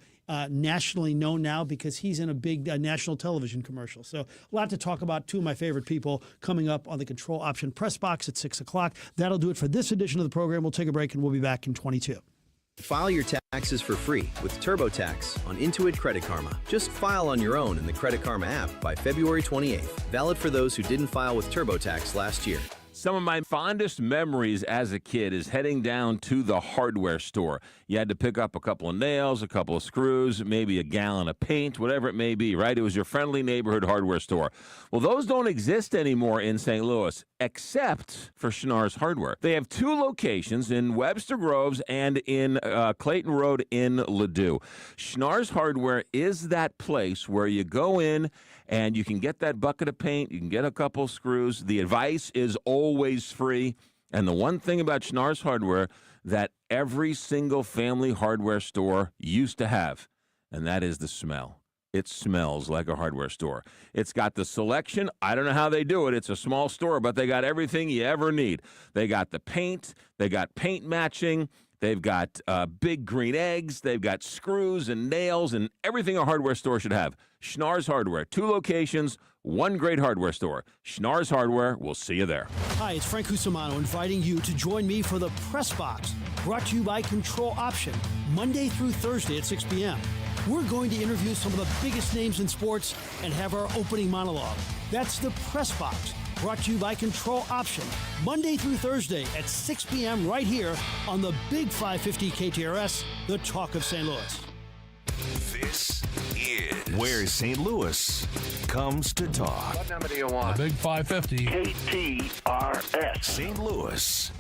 Speaker 2: nationally known now because he's in a big national television commercial. So a lot to talk about. Two of my favorite people coming up on the Control Option Press Box at 6 o'clock. That'll do it for this edition of the program. We'll take a break and we'll be back in 22.
Speaker 4: File your taxes for free with TurboTax on Intuit Credit Karma. Just file on your own in the Credit Karma app by February 28th. Valid for those who didn't file with TurboTax last year.
Speaker 19: Some of my fondest memories as a kid is heading down to the hardware store. You had to pick up a couple of nails, a couple of screws, maybe a gallon of paint, whatever it may be, right? It was your friendly neighborhood hardware store. Well, those don't exist anymore in St. Louis, except for Schnarr's Hardware. They have two locations in Webster Groves and in Clayton Road in Ladue. Schnarr's Hardware is that place where you go in and you can get that bucket of paint, you can get a couple of screws. The advice is always free. And the one thing about Schnarr's Hardware that every single family hardware store used to have, and that is the smell. It smells like a hardware store. It's got the selection. I don't know how they do it. It's a small store, but they got everything you ever need. They got the paint. They got paint matching. They've got big green eggs. They've got screws and nails and everything a hardware store should have. Schnarr's Hardware, 2 locations, 1 great hardware store. Schnarr's Hardware, we'll see you there.
Speaker 2: Hi, it's Frank Cusimano inviting you to join me for the Press Box, brought to you by Control Option, Monday through Thursday at 6 p.m. We're going to interview some of the biggest names in sports and have our opening monologue. That's the Press Box, brought to you by Control Option, Monday through Thursday at 6 p.m. right here on the Big 550 KTRS, the talk of St. Louis.
Speaker 1: This is where St. Louis comes to talk.
Speaker 15: What number do you want?
Speaker 1: The Big 550
Speaker 15: KTRS.
Speaker 1: St. Louis.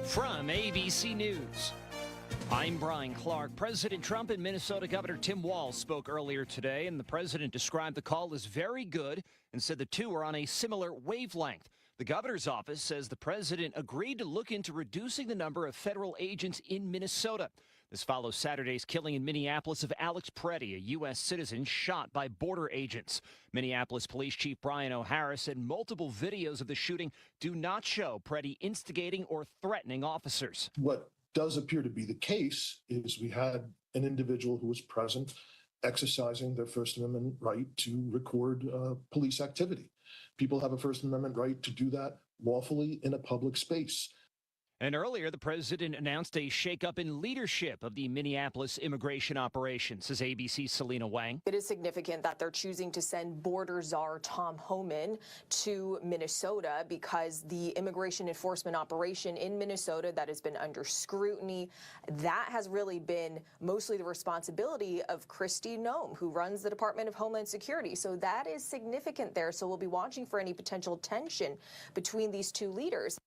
Speaker 16: From ABC News, I'm Brian Clark. President Trump and Minnesota Governor Tim Walz spoke earlier today, and the president described the call as very good and said the two are on a similar wavelength. The governor's office says the president agreed to look into reducing the number of federal agents in Minnesota. This follows Saturday's killing in Minneapolis of Alex Preddy, a U.S. citizen shot by border agents. Minneapolis Police Chief Brian O'Hara said multiple videos of the shooting do not show Preddy instigating or threatening officers.
Speaker 17: What does appear to be the case is we had an individual who was present exercising their First Amendment right to record police activity. People have a First Amendment right to do that lawfully in a public space.
Speaker 16: And earlier, the president announced a shakeup in leadership of the Minneapolis immigration operation, says ABC's Selena Wang.
Speaker 8: It is significant that they're choosing to send border czar Tom Homan to Minnesota because the immigration enforcement operation in Minnesota that has been under scrutiny, that has really been mostly the responsibility of Kristi Noem, who runs the Department of Homeland Security. So that is significant there. So we'll be watching for any potential tension between these two leaders.